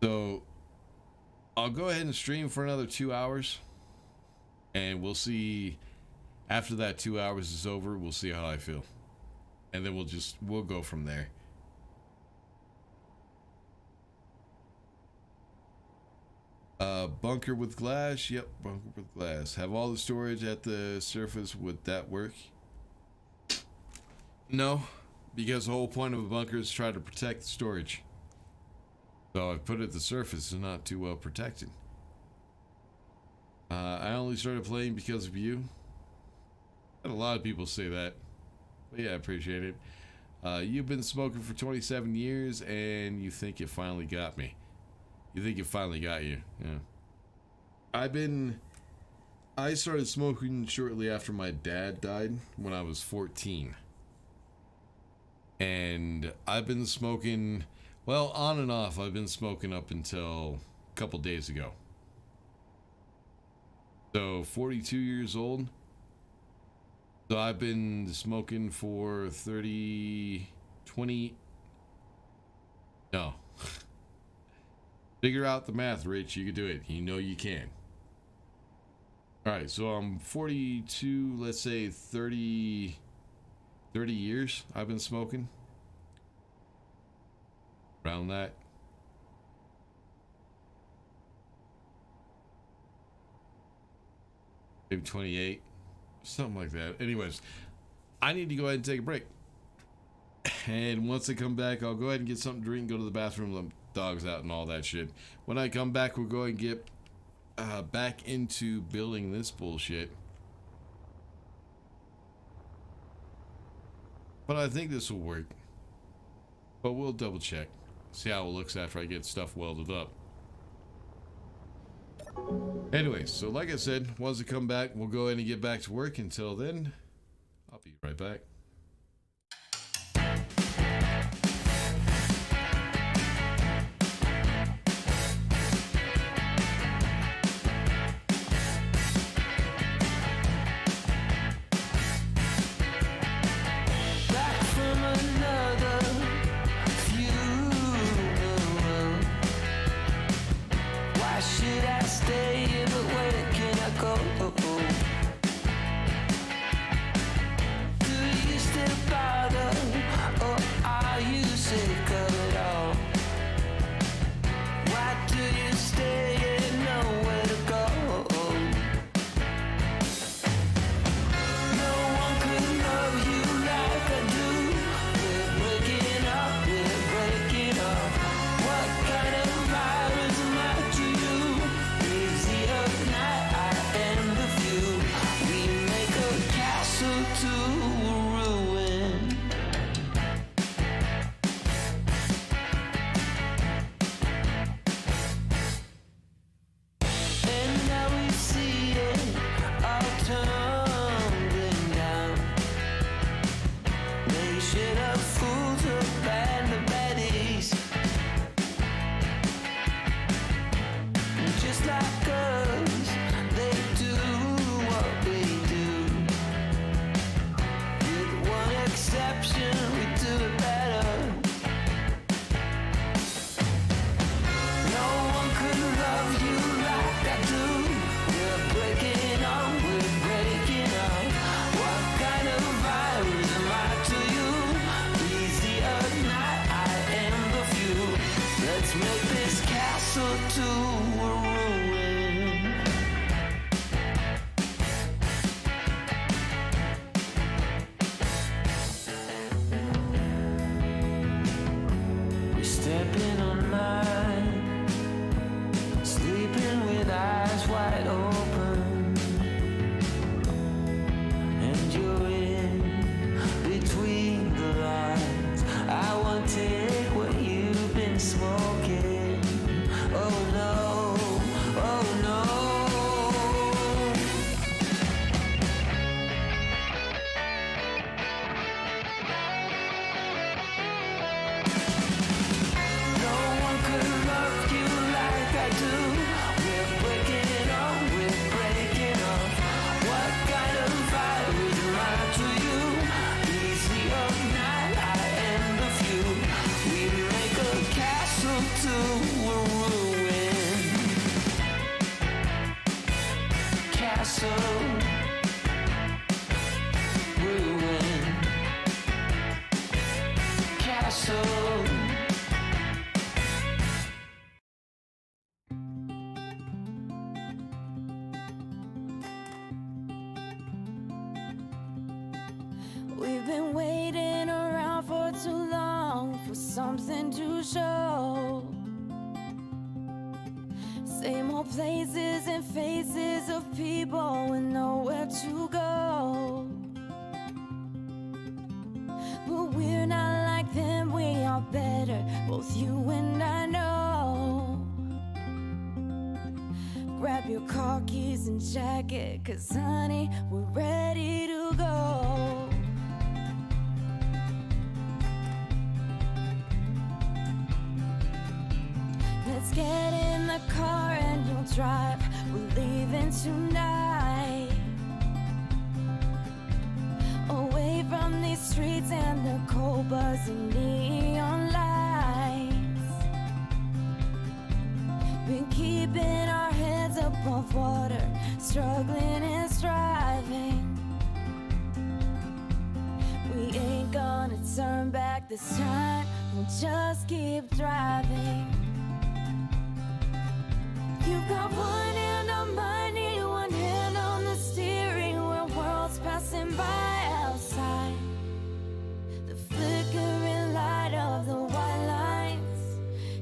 So I'll go ahead and stream for another 2 hours, and we'll see. After that 2 hours is over, we'll see how I feel, and then we'll go from there. Bunker with glass. Yep, bunker with glass. Have all the storage at the surface. Would that work? No, because the whole point of a bunker is to try to protect the storage. So I put it at the surface and not too well protected. I only started playing because of you. Had a lot of people say that, but yeah, I appreciate it. You've been smoking for 27 years and you think it finally got me. You think it finally got you. Yeah. I started smoking shortly after my dad died when I was 14. And I've been smoking, well, on and off. I've been smoking up until a couple days ago. So 42 years old. So I've been smoking for 20. No. Figure out the math, Rich. You can do it. You know you can. Alright, so I'm 42, let's say 30 years I've been smoking. Around that. Maybe 28. Something like that. Anyways, I need to go ahead and take a break. And once I come back, I'll go ahead and get something to drink, go to the bathroom, let the dogs out and all that shit. When I come back, we'll go ahead and get back into building this bullshit. But I think this will work. But we'll double check. See how it looks after I get stuff welded up. Anyways, so like I said, once I come back, we'll go ahead and get back to work. Until then, I'll be right back. Back from another funeral. still bother, or are you sick of it all? Why do you stay and nowhere to go? No one could love you like I do. We're breaking up, we're breaking up. What kind of virus am I to you? Is the earth night, I am the view. We make a castle to a ruin. And now we see it all tumbling down. Nation of fools who band the baddies. Just like us, they do what we do. With one exception, we do it better. No one could love you like I do. We're breaking on, we're breaking up. What kind of virus am I to you? He's the earth night, I am the few. Let's make this castle to a ruin. We're stepping on mine, sleeping with eyes wide open. And you're in between the lines. I won't take what you've been smoking. Oh no, oh no. No one could love you like I do. We're breaking on, we're breaking up. What kind of virus am I to you? He's the earth night, I am the few. We make a castle to a ruin. Castle, ruin. Castle. We've been waiting around for too long for something to show. Same old places and faces of people with nowhere to go. But we're not like them, we are better, both you and I know. Grab your car keys and jacket, 'cause honey, we're ready to go. Let's get in the car and you'll drive. We're leaving tonight. Away from these streets and the cold buzzing neon lights. Been keeping our heads above water, struggling and striving. We ain't gonna turn back this time, we'll just keep driving. You've got one hand on my knee, one hand on the steering wheel, worlds passing by outside. The flickering light of the white lines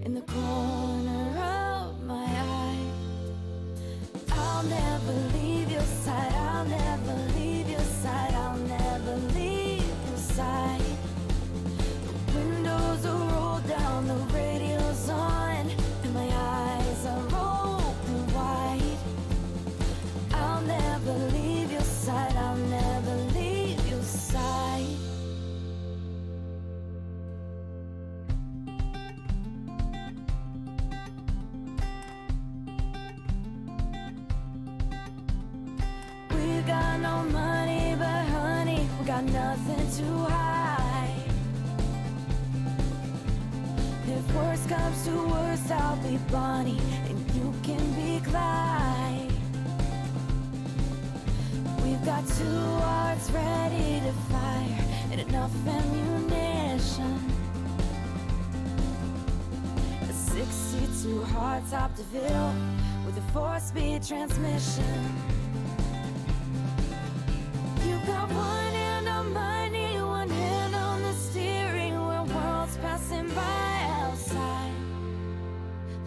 in the corner of my eye. I'll never leave your side, I'll never leave your side, I'll never leave your side. The windows are rolled down, the radio's on, and my eyes are open wide. I'll never leave your side, I'll never leave your side. We got no money, but honey, we got nothing to hide. If worst comes to worst, I'll be Bonnie and you can be Clyde. We've got two hearts ready to fire and an enough ammunition. A 62 hardtop DeVille with a 4-speed transmission. You've got one hand on my knee, one hand on the steering wheel, worlds passing by outside.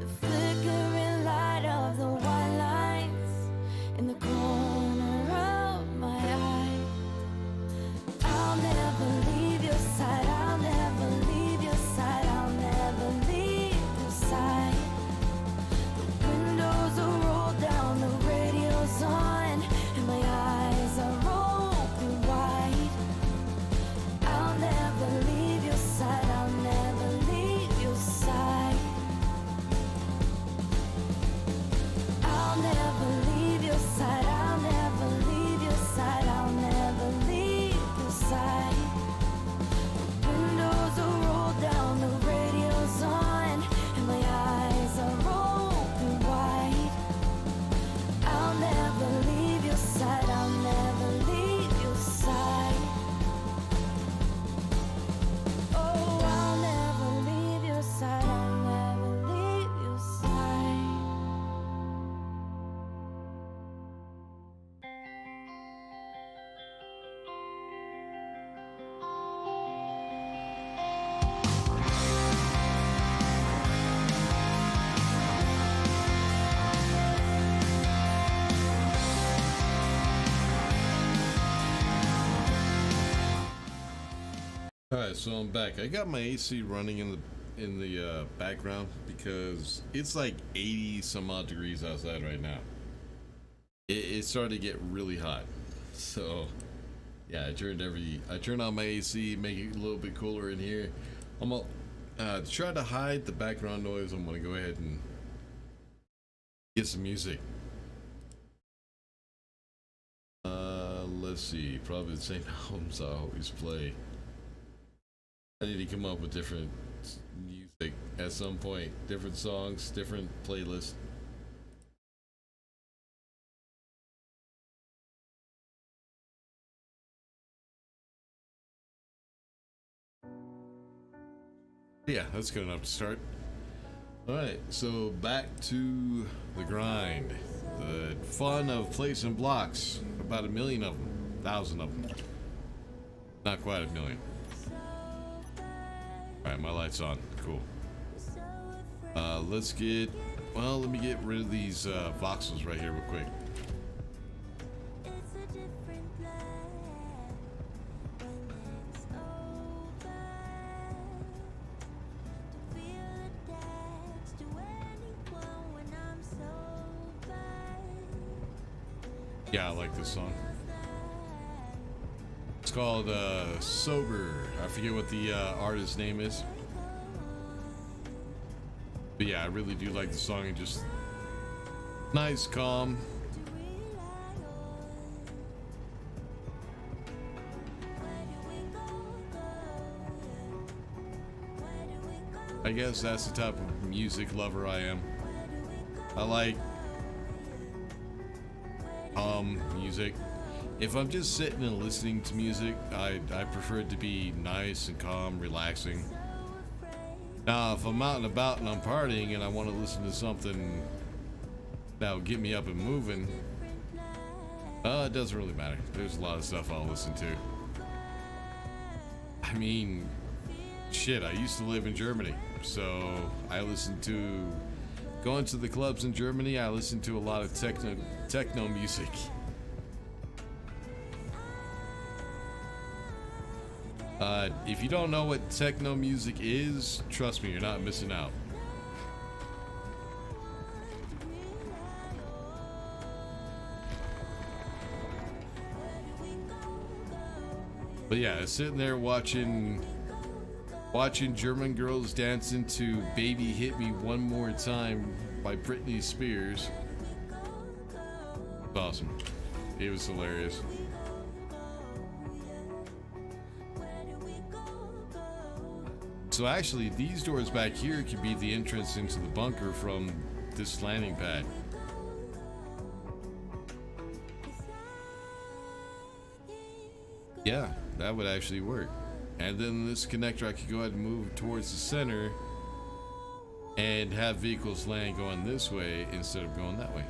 The flickering light of the white lines in the corner of my eye. I'll never leave your side, I'll never leave your side, I'll never leave your side. The windows are rolled down, the radio's on, and my eyes are open wide. I'll never leave your side, I'll never leave your side. I'll never leave your side, I'll never leave your side, I'll never leave your side. The windows are rolled down, the radio's on, and my eyes are open wide. I'll never leave your side, I'll never leave your side. Oh, I'll never leave your side, I'll never leave your side. All right, so I'm back. I got my AC running in the background because it's like 80 some odd degrees outside right now. It started to get really hot, so yeah, I turned on my AC, make it a little bit cooler in here. I'm gonna to try to hide the background noise. I'm gonna go ahead and get some music. Let's see, probably the same albums I always play. I need to come up with different music at some point, different songs, different playlists. Yeah, that's good enough to start. Alright, so back to the grind. The fun of placing blocks. About 1 million of them. 1,000 of them. Not quite 1 million. Alright, my light's on. Cool. Let me get rid of these voxels right here real quick. Yeah, I like this song. It's called Sober. I forget what the artist's name is. But yeah, I really do like the song. And just nice, calm. I guess that's the type of music lover I am. I like music. If I'm just sitting and listening to music, I prefer it to be nice and calm, relaxing. Now, if I'm out and about and I'm partying and I want to listen to something that'll get me up and moving, it doesn't really matter. There's a lot of stuff I'll listen to. I mean, shit, I used to live in Germany, so I listened to, going to the clubs in Germany, I listened to a lot of techno music. If you don't know what techno music is, trust me, you're not missing out. But yeah, sitting there watching German girls dancing to Baby Hit Me One More Time by Britney Spears. It was awesome. It was hilarious. So actually, these doors back here could be the entrance into the bunker from this landing pad. Yeah, that would actually work. And then this connector, I could go ahead and move towards the center and have vehicles land going this way instead of going that way.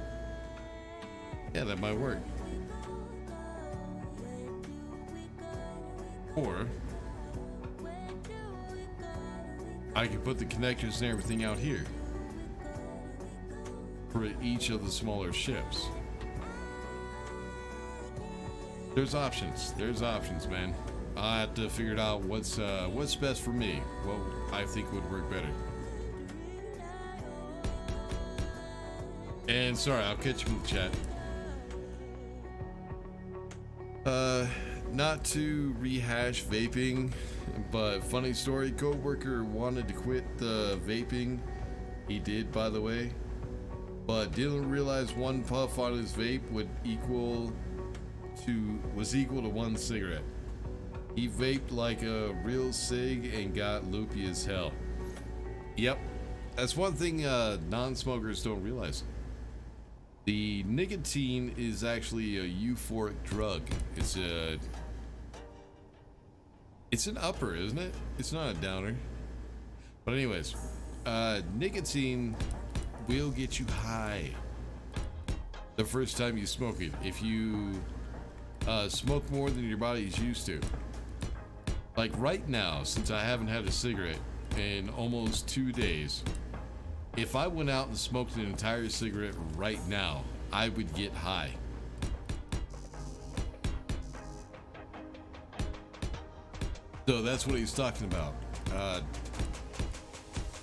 Yeah, that might work. Or I could put the connectors and everything out here for each of the smaller ships. There's options. There's options, man. I have to figure it out what's best for me. What I think would work better. And sorry, I'll catch you in the chat. Not to rehash vaping, but funny story, coworker wanted to quit the vaping. He did, by the way, but didn't realize one puff on his vape was equal to one cigarette. He vaped like a real cig and got loopy as hell. Yep, that's one thing non-smokers don't realize. The nicotine is actually a euphoric drug. It's an upper, isn't it? It's not a downer. But anyways, nicotine will get you high the first time you smoke it. If you smoke more than your body's used to. Like right now, since I haven't had a cigarette in almost 2 days, if I went out and smoked an entire cigarette right now, I would get high. So that's what he's talking about.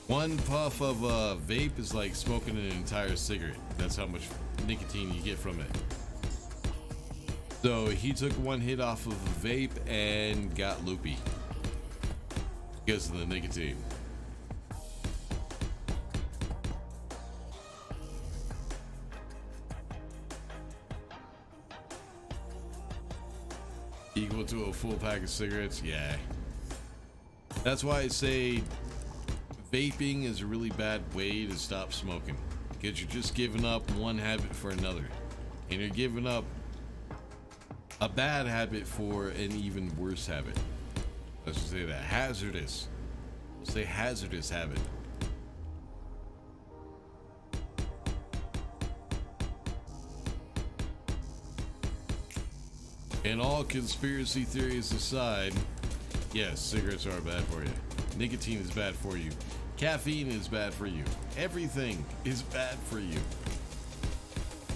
One puff of vape is like smoking an entire cigarette. That's how much nicotine you get from it. So he took one hit off of a vape and got loopy because of the nicotine. Equal to a full pack of cigarettes? Yeah. That's why I say vaping is a really bad way to stop smoking, because you're just giving up one habit for another, and you're giving up a bad habit for an even worse habit. Let's just say that. Hazardous. Say hazardous habit. And all conspiracy theories aside, yes, cigarettes are bad for you. Nicotine is bad for you. Caffeine is bad for you. Everything is bad for you.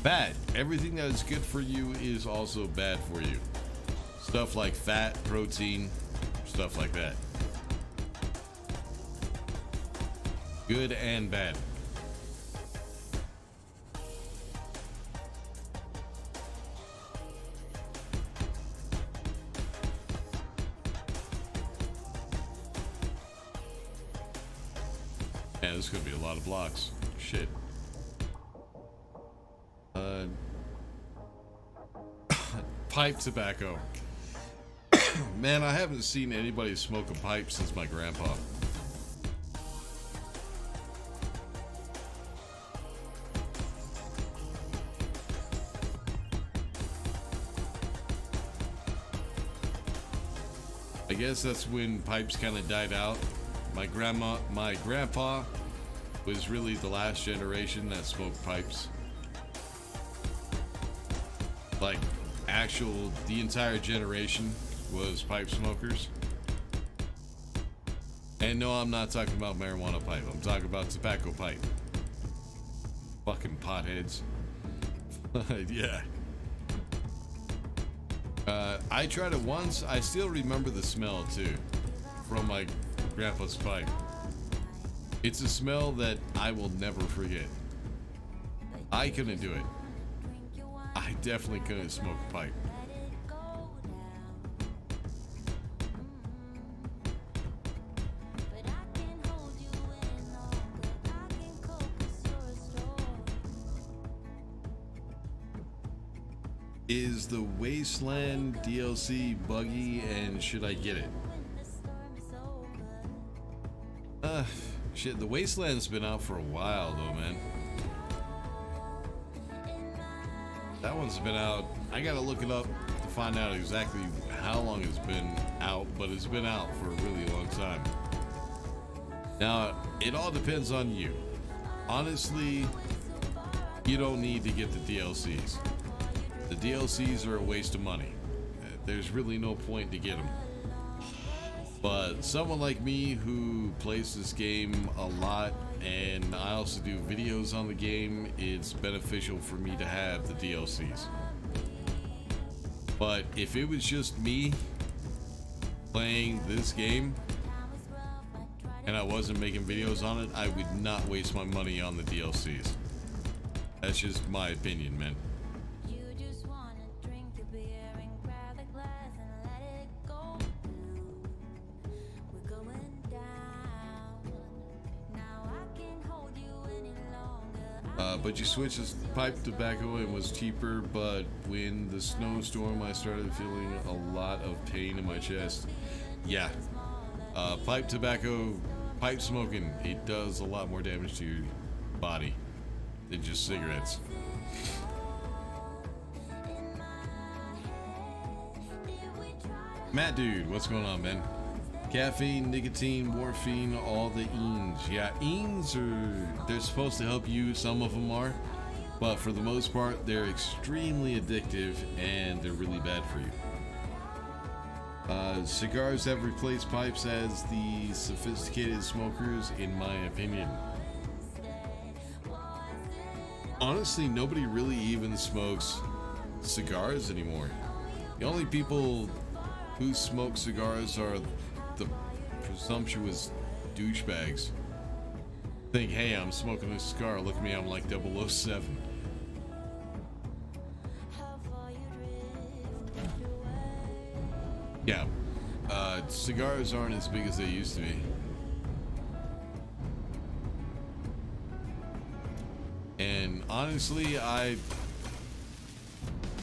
Bad. Everything that is good for you is also bad for you. Stuff like fat, protein, stuff like that. Good and bad. Yeah, this is gonna be a lot of blocks. Shit. Pipe tobacco. Man, I haven't seen anybody smoke a pipe since my grandpa. I guess that's when pipes kind of died out. My grandpa was really the last generation that smoked pipes. Like, the entire generation was pipe smokers. And no, I'm not talking about marijuana pipe. I'm talking about tobacco pipe. Fucking potheads. Yeah. I tried it once. I still remember the smell too, from my grandpa's pipe. It's a smell that I will never forget. I couldn't do it. I definitely couldn't smoke a pipe. Is the Wasteland DLC buggy, and should I get it? Shit, the Wasteland's been out for a while though, man. That one's been out. I gotta look it up to find out exactly how long it's been out, but it's been out for a really long time. Now, it all depends on you. Honestly, you don't need to get the DLCs. The DLCs are a waste of money. There's really no point to get them. But someone like me who plays this game a lot, and I also do videos on the game, it's beneficial for me to have the DLCs. But if it was just me playing this game and I wasn't making videos on it, I would not waste my money on the DLCs. That's just my opinion, man. You just wanna drink the beer and grab the glass and let it go. We're going down. Now I can't hold you any longer. But you switched this pipe tobacco and was cheaper, but when the snowstorm I started feeling a lot of pain in my chest. Yeah. Pipe smoking, it does a lot more damage to your body than just cigarettes. Matt Dude, what's going on, man? Caffeine, nicotine, morphine, all the enes. Yeah, enes they're supposed to help you, some of them are, but for the most part, they're extremely addictive and they're really bad for you. Cigars have replaced pipes as the sophisticated smokers, in my opinion. Honestly, nobody really even smokes cigars anymore. The only people who smoke cigars are the presumptuous douchebags. Think, hey, I'm smoking a cigar, look at me, I'm like 007. Yeah, cigars aren't as big as they used to be. And honestly, I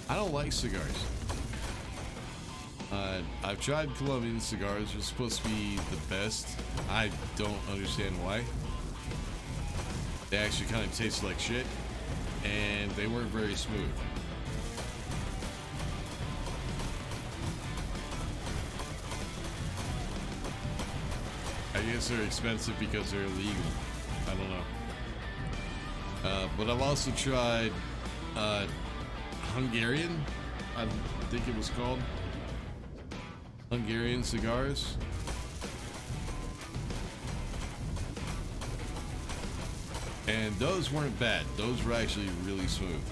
don't like cigars. I've tried Colombian cigars. They're supposed to be the best. I don't understand why. They actually kind of taste like shit, and they weren't very smooth. I guess they're expensive because they're illegal. I don't know. But I've also tried Hungarian, I think it was called. Hungarian cigars. And those weren't bad. Those were actually really smooth.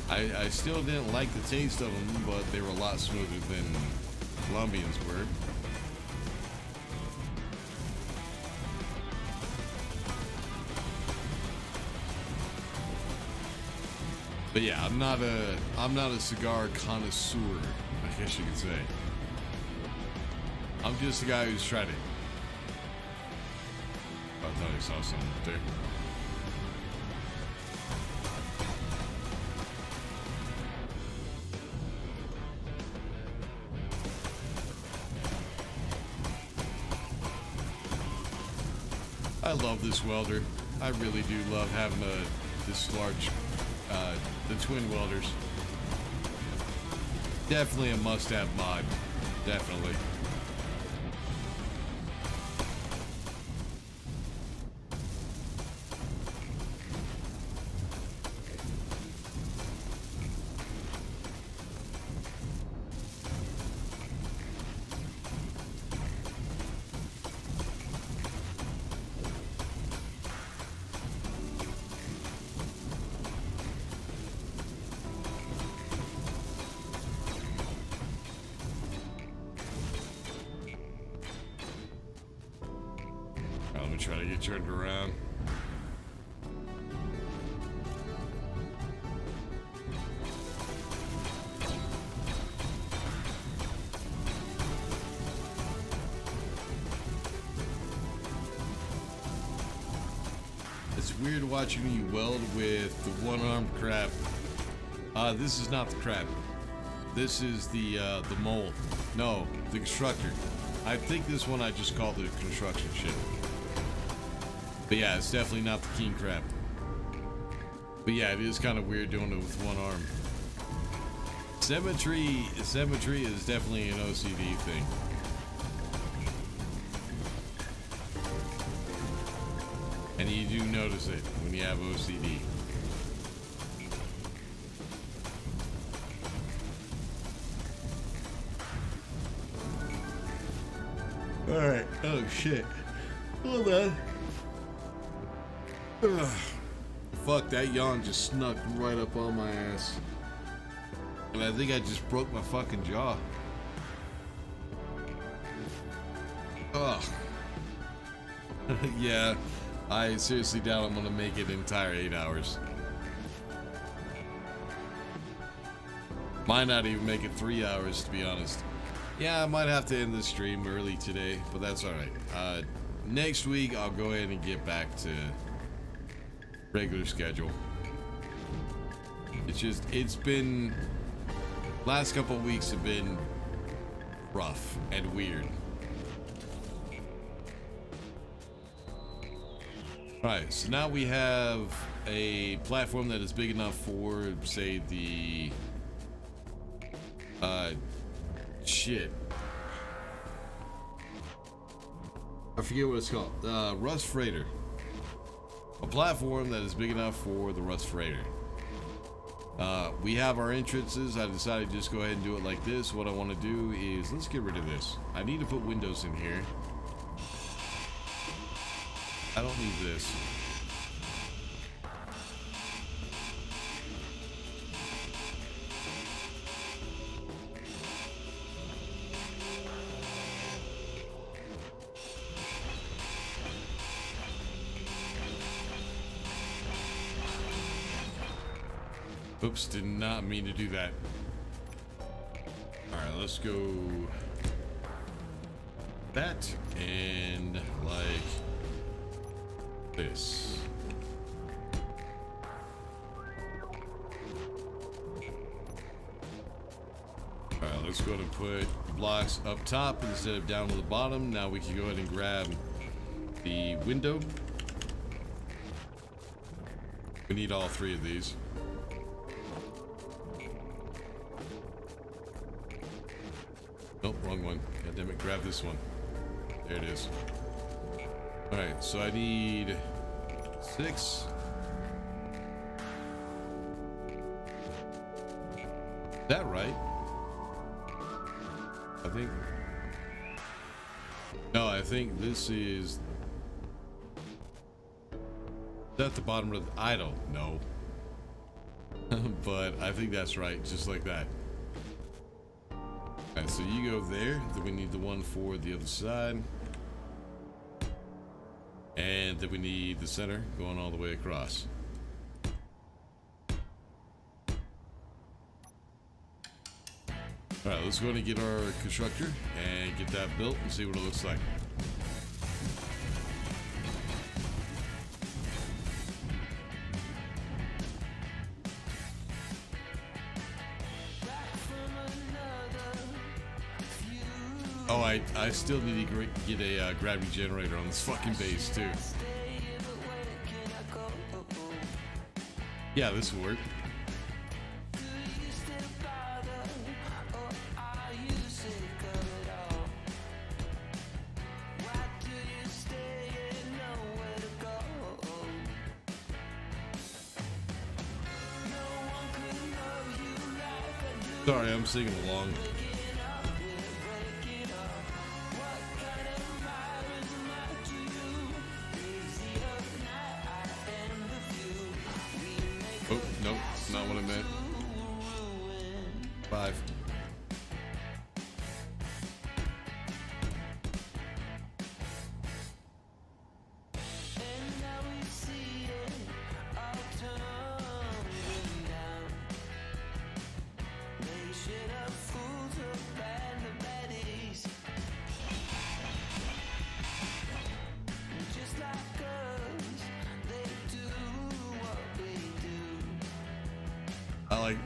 I still didn't like the taste of them, but they were a lot smoother than Colombians were. But yeah, I'm not a cigar connoisseur, I guess you could say. I'm just a guy who's tried it. I thought I saw something up there. I love this welder. I really do love having this large, the twin welders. Definitely a must-have mod. Definitely. I'm gonna try to get turned around. It's weird watching you weld with the one-armed crap. This is not the crap. This is the mold. No, the constructor. I think this one I just called the construction ship. But yeah, it's definitely not the king crab. But yeah, it is kind of weird doing it with one arm. Symmetry is definitely an OCD thing. And you do notice it when you have OCD. Alright. Oh shit. Hold on. Ugh. Fuck, that yawn just snuck right up on my ass. And I think I just broke my fucking jaw. Ugh. Yeah, I seriously doubt I'm gonna make it an entire 8 hours. Might not even make it 3 hours, to be honest. Yeah, I might have to end the stream early today, but that's alright. Next week, I'll go ahead and get back to regular schedule. It's been... Last couple of weeks have been rough and weird. Alright, so now we have a platform that is big enough for, say, the... shit. I forget what it's called. Rust Freighter. A platform that is big enough for the Rust Freighter. We have our entrances. I decided to just go ahead and do it like this. What I want to do is, let's get rid of this. I need to put windows in here. I don't need this. Oops, did not mean to do that. Alright, let's go that and like this. Alright, let's go ahead and put blocks up top instead of down to the bottom. Now we can go ahead and grab the window. We need all three of these. Nope, wrong one. God damn it, grab this one. There it is. Alright, so I need 6. Is that right? I think... No, I think this is... at the bottom of the... I don't know. But I think that's right, just like that. Alright, so you go there, then we need the one for the other side. And then we need the center going all the way across. Alright, let's go ahead and get our constructor and get that built and see what it looks like. Oh, I still need to get a gravity generator on this fucking base too. Yeah, this will work. Sorry, I'm singing along. Oh, nope, not what I meant. 5.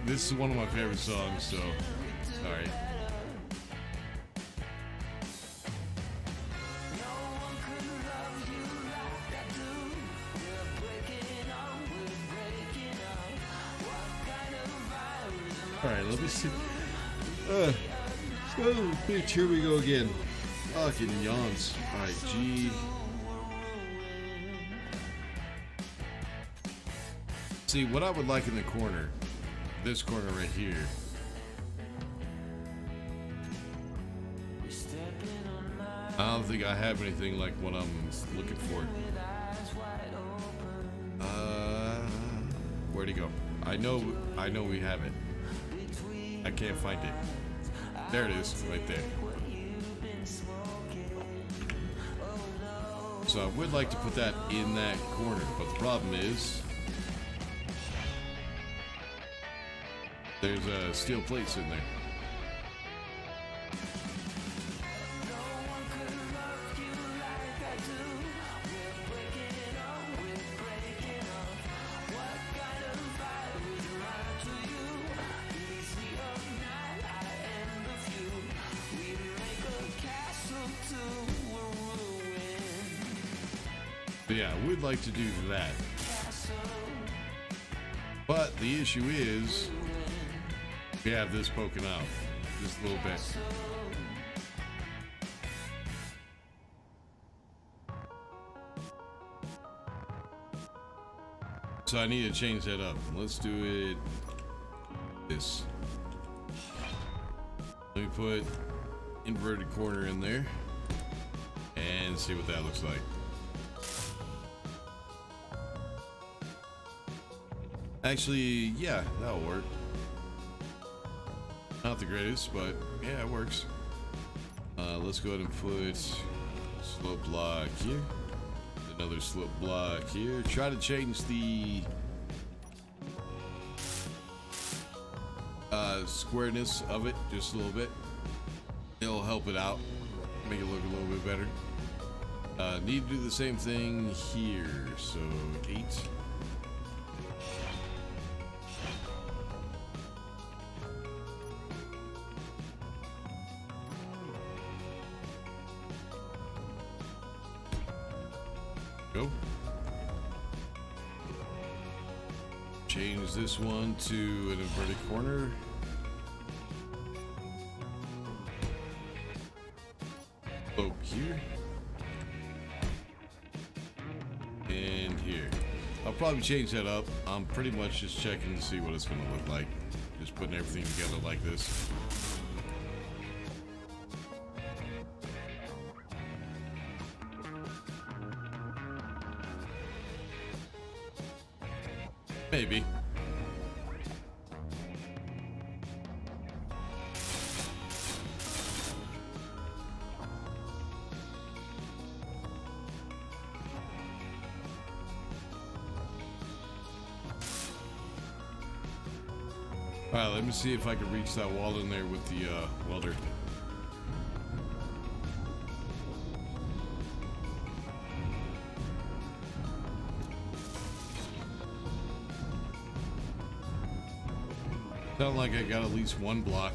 This is one of my favorite songs, so alright. Alright, let me see. Oh, bitch, here we go again. Fucking yawns. Alright, G. See, what I would like in the corner, this corner right here, I don't think I have anything like what I'm looking for. Where'd he go? I know we have it. I can't find it. There it is, right there. So I would like to put that in that corner, but the problem is there's steel plates in there. But yeah, I would like to do that. But the issue is we have this poking out just a little bit. So I need to change that up. Let's do it this. Let me put inverted corner in there and see what that looks like. Actually, yeah, that'll work. Not the greatest, but yeah, it works. Let's go ahead and put slope block here. Another slope block here. Try to change the squareness of it just a little bit. It'll help it out, make it look a little bit better. Need to do the same thing here. So 8. Go. Change this one to an inverted corner. Slope here. And here. I'll probably change that up. I'm pretty much just checking to see what it's going to look like. Just putting everything together like this. Maybe. Alright, let me see if I can reach that wall in there with the welder. Sound like I got at least one block.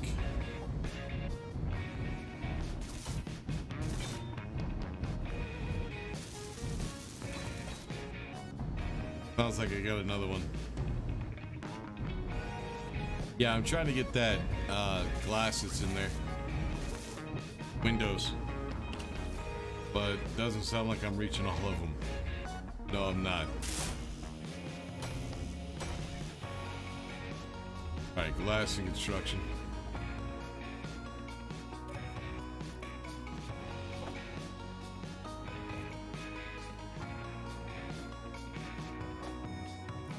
Sounds like I got another one. Yeah, I'm trying to get that glass that's in there. Windows. But it doesn't sound like I'm reaching all of them. No, I'm not. Alright, glass and construction.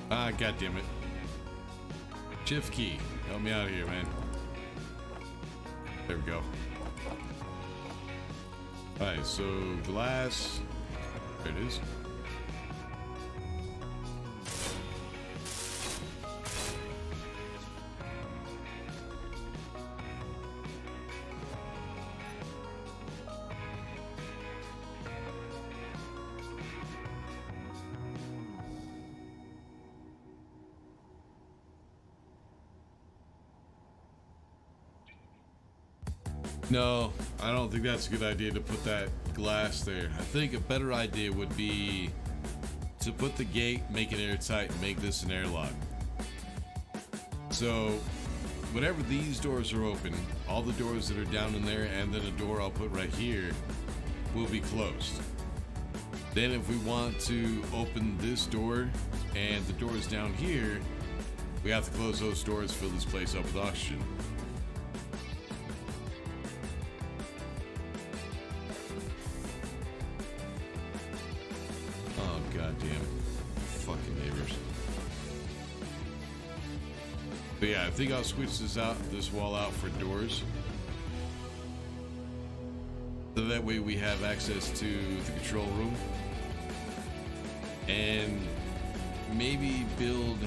Ah, goddammit. Shift key. Help me out here, man. There we go. Alright, so glass. There it is. No, I don't think that's a good idea to put that glass there. I think a better idea would be to put the gate, make it airtight, and make this an airlock. So whenever these doors are open, all the doors that are down in there and then a door I'll put right here will be closed. Then if we want to open this door and the doors down here, we have to close those doors, fill this place up with oxygen. Oh, goddamn. Fucking neighbors. But yeah, I think I'll switch this wall out for doors. So that way we have access to the control room. And maybe build...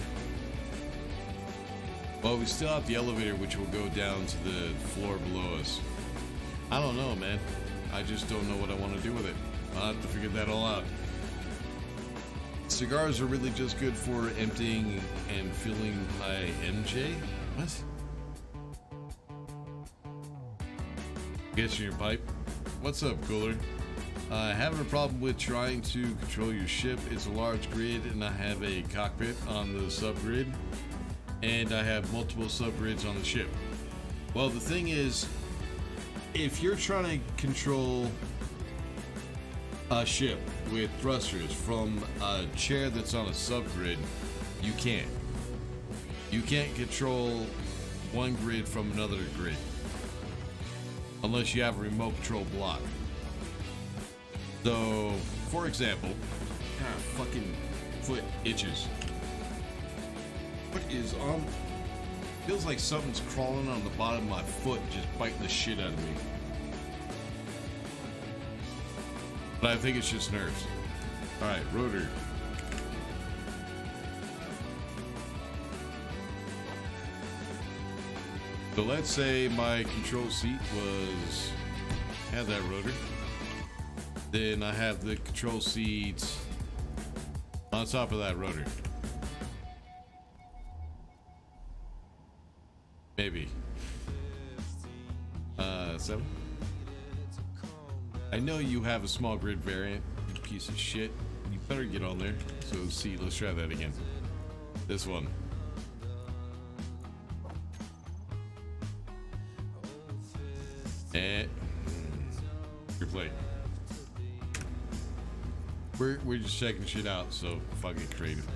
Well, we still have the elevator, which will go down to the floor below us. I don't know, man. I just don't know what I want to do with it. I'll have to figure that all out. Cigars are really just good for emptying and filling my MJ? What? Get your pipe. What's up, Cooler? Having a problem with trying to control your ship. It's a large grid and I have a cockpit on the subgrid. And I have multiple subgrids on the ship. Well, the thing is, if you're trying to control a ship with thrusters from a chair that's on a subgrid, you can't. You can't control one grid from another grid unless you have a remote control block. So, for example, fucking foot itches. What is on? Feels like something's crawling on the bottom of my foot, just biting the shit out of me. But I think it's just nerves. Alright, rotor. So let's say my control seat had that rotor. Then I have the control seat on top of that rotor. Maybe. 7. I know you have a small grid variant, you piece of shit. You better get on there. So see, let's try that again. This one. And your plate. We're just checking shit out, so fucking creative.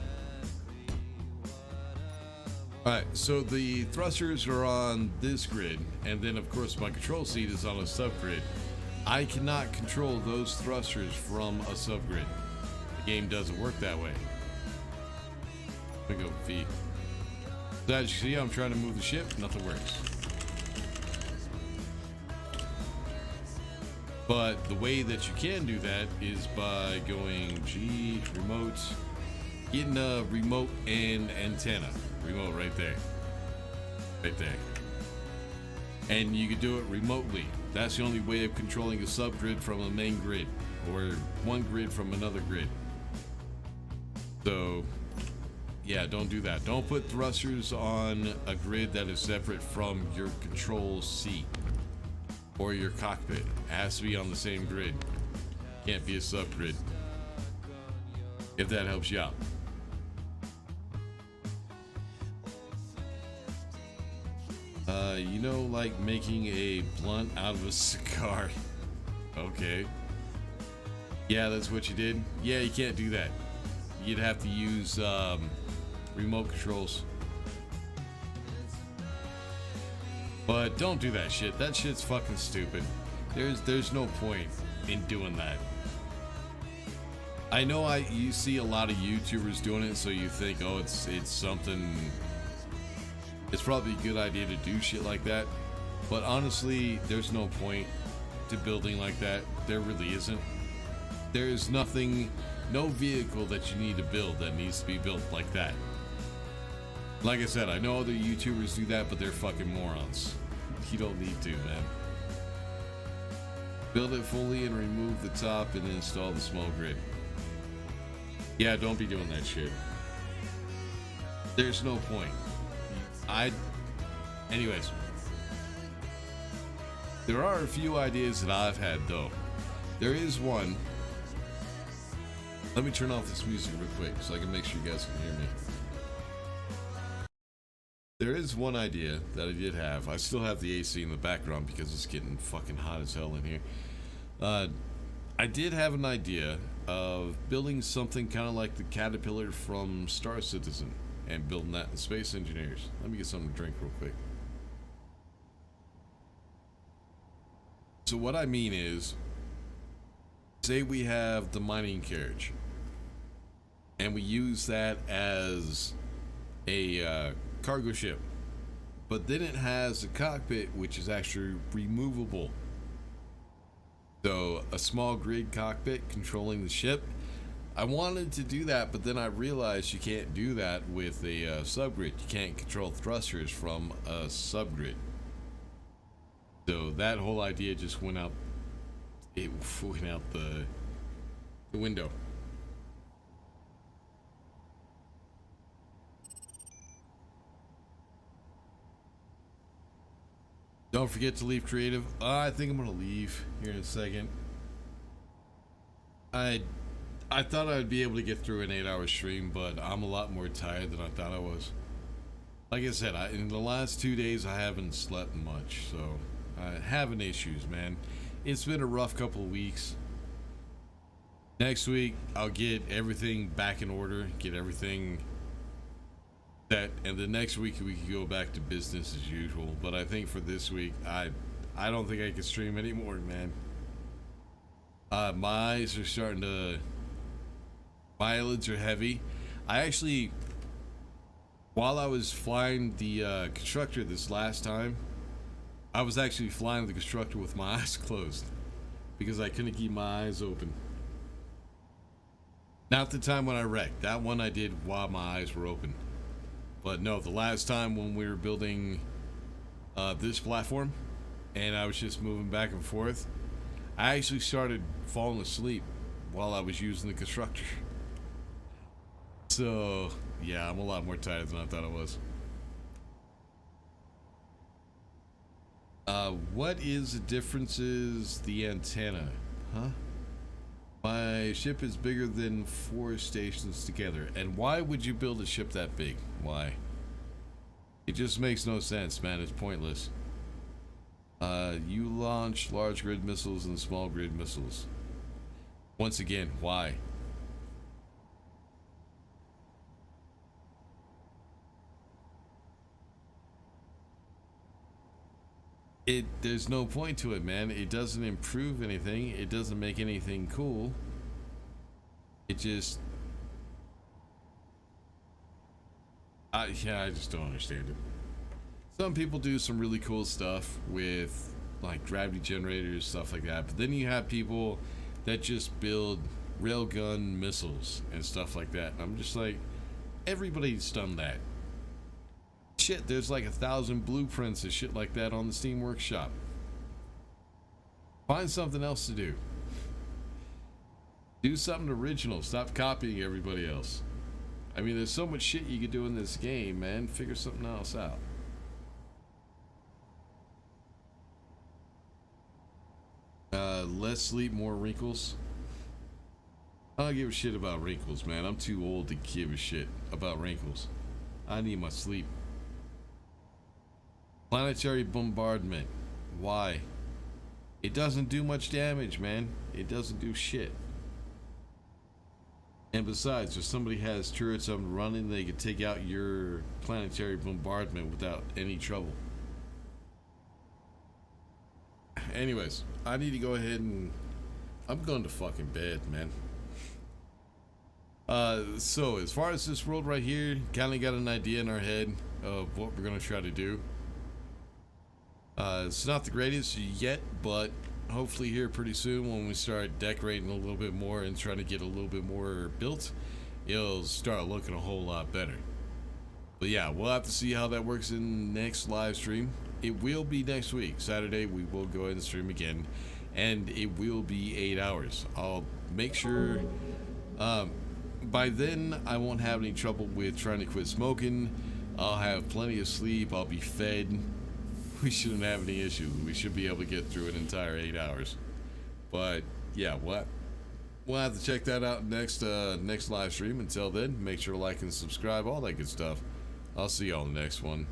Alright, so the thrusters are on this grid, and then of course my control seat is on a subgrid. I cannot control those thrusters from a subgrid. The game doesn't work that way. Let me go V. So as you see, I'm trying to move the ship, nothing works. But the way that you can do that is by going G, remote, getting a remote and antenna. Remote right there. Right there. And you can do it remotely. That's the only way of controlling a subgrid from a main grid, or one grid from another grid. So, yeah, don't do that. Don't put thrusters on a grid that is separate from your control seat or your cockpit. It has to be on the same grid. Can't be a subgrid. If that helps you out. You know, like making a blunt out of a cigar. Okay. Yeah, that's what you did. Yeah, you can't do that. You'd have to use remote controls. But don't do that shit. That shit's fucking stupid. There's no point in doing that. I know you see a lot of YouTubers doing it, so you think, oh, it's something. It's probably a good idea to do shit like that. But honestly, there's no point to building like that. There really isn't. There's nothing, no vehicle that you need to build that needs to be built like that. Like I said, I know other YouTubers do that, but they're fucking morons. You don't need to, man. Build it fully and remove the top and install the small grid. Yeah, don't be doing that shit. There's no point. Anyways. There are a few ideas that I've had, though. There is one. Let me turn off this music real quick so I can make sure you guys can hear me. There is one idea that I did have. I still have the AC in the background because it's getting fucking hot as hell in here. I did have an idea of building something kind of like the caterpillar from Star Citizen and building that in Space Engineers. Let me get something to drink real quick. So what I mean is, say we have the mining carriage and we use that as a cargo ship, but then it has a cockpit which is actually removable. So a small grid cockpit controlling the ship. I wanted to do that, but then I realized you can't do that with a subgrid. You can't control thrusters from a subgrid. So that whole idea just went out. It went out the window. Don't forget to leave creative. I think I'm gonna leave here in a second. I thought I'd be able to get through an 8-hour stream, but I'm a lot more tired than I thought I was. Like I said, in the last 2 days I haven't slept much, so having issues, man. It's been a rough couple of weeks. Next week I'll get everything back in order, get everything set, and the next week we can go back to business as usual. But I think for this week I don't think I can stream anymore, man. My eyes are starting to, my eyelids are heavy. I actually, while I was flying the constructor this last time, I was actually flying the constructor with my eyes closed because I couldn't keep my eyes open. Not the time when I wrecked. That one I did while my eyes were open. But no, the last time when we were building this platform and I was just moving back and forth, I actually started falling asleep while I was using the constructor. So yeah, I'm a lot more tired than I thought I was. What is the differences? The antenna, huh? My ship is bigger than 4 stations together. And why would you build a ship that big? Why? It just makes no sense, man. It's pointless. You launch large grid missiles and small grid missiles. Once again, why? There's no point to it, man. It doesn't improve anything. It doesn't make anything cool. It just, I just don't understand it. Some people do some really cool stuff with like gravity generators, stuff like that, but then you have people that just build railgun missiles and stuff like that. And I'm just like, everybody's done that. Shit, there's like 1,000 blueprints and shit like that on the Steam Workshop. Find something else to do. Do something original. Stop copying everybody else. I mean, there's so much shit you could do in this game, man. Figure something else out. Less sleep, more wrinkles. I don't give a shit about wrinkles, man. I'm too old to give a shit about wrinkles. I need my sleep. Planetary bombardment. Why? It doesn't do much damage, man. It doesn't do shit. And besides, if somebody has turrets up and running, they can take out your planetary bombardment without any trouble. Anyways, I need to go ahead and I'm going to fucking bed, man. So as far as this world right here, kind of got an idea in our head of what we're going to try to do. It's not the greatest yet, but hopefully here pretty soon when we start decorating a little bit more and trying to get a little bit more built, it'll start looking a whole lot better. But yeah, we'll have to see how that works in next live stream. It will be next week, Saturday. We will go ahead and stream again, and it will be 8 hours. I'll make sure by then I won't have any trouble with trying to quit smoking. I'll have plenty of sleep. I'll be fed. We shouldn't have any issues. We should be able to get through an entire 8 hours. But yeah, we'll have to check that out next live stream. Until then, make sure to like and subscribe, all that good stuff. I'll see y'all in the next one.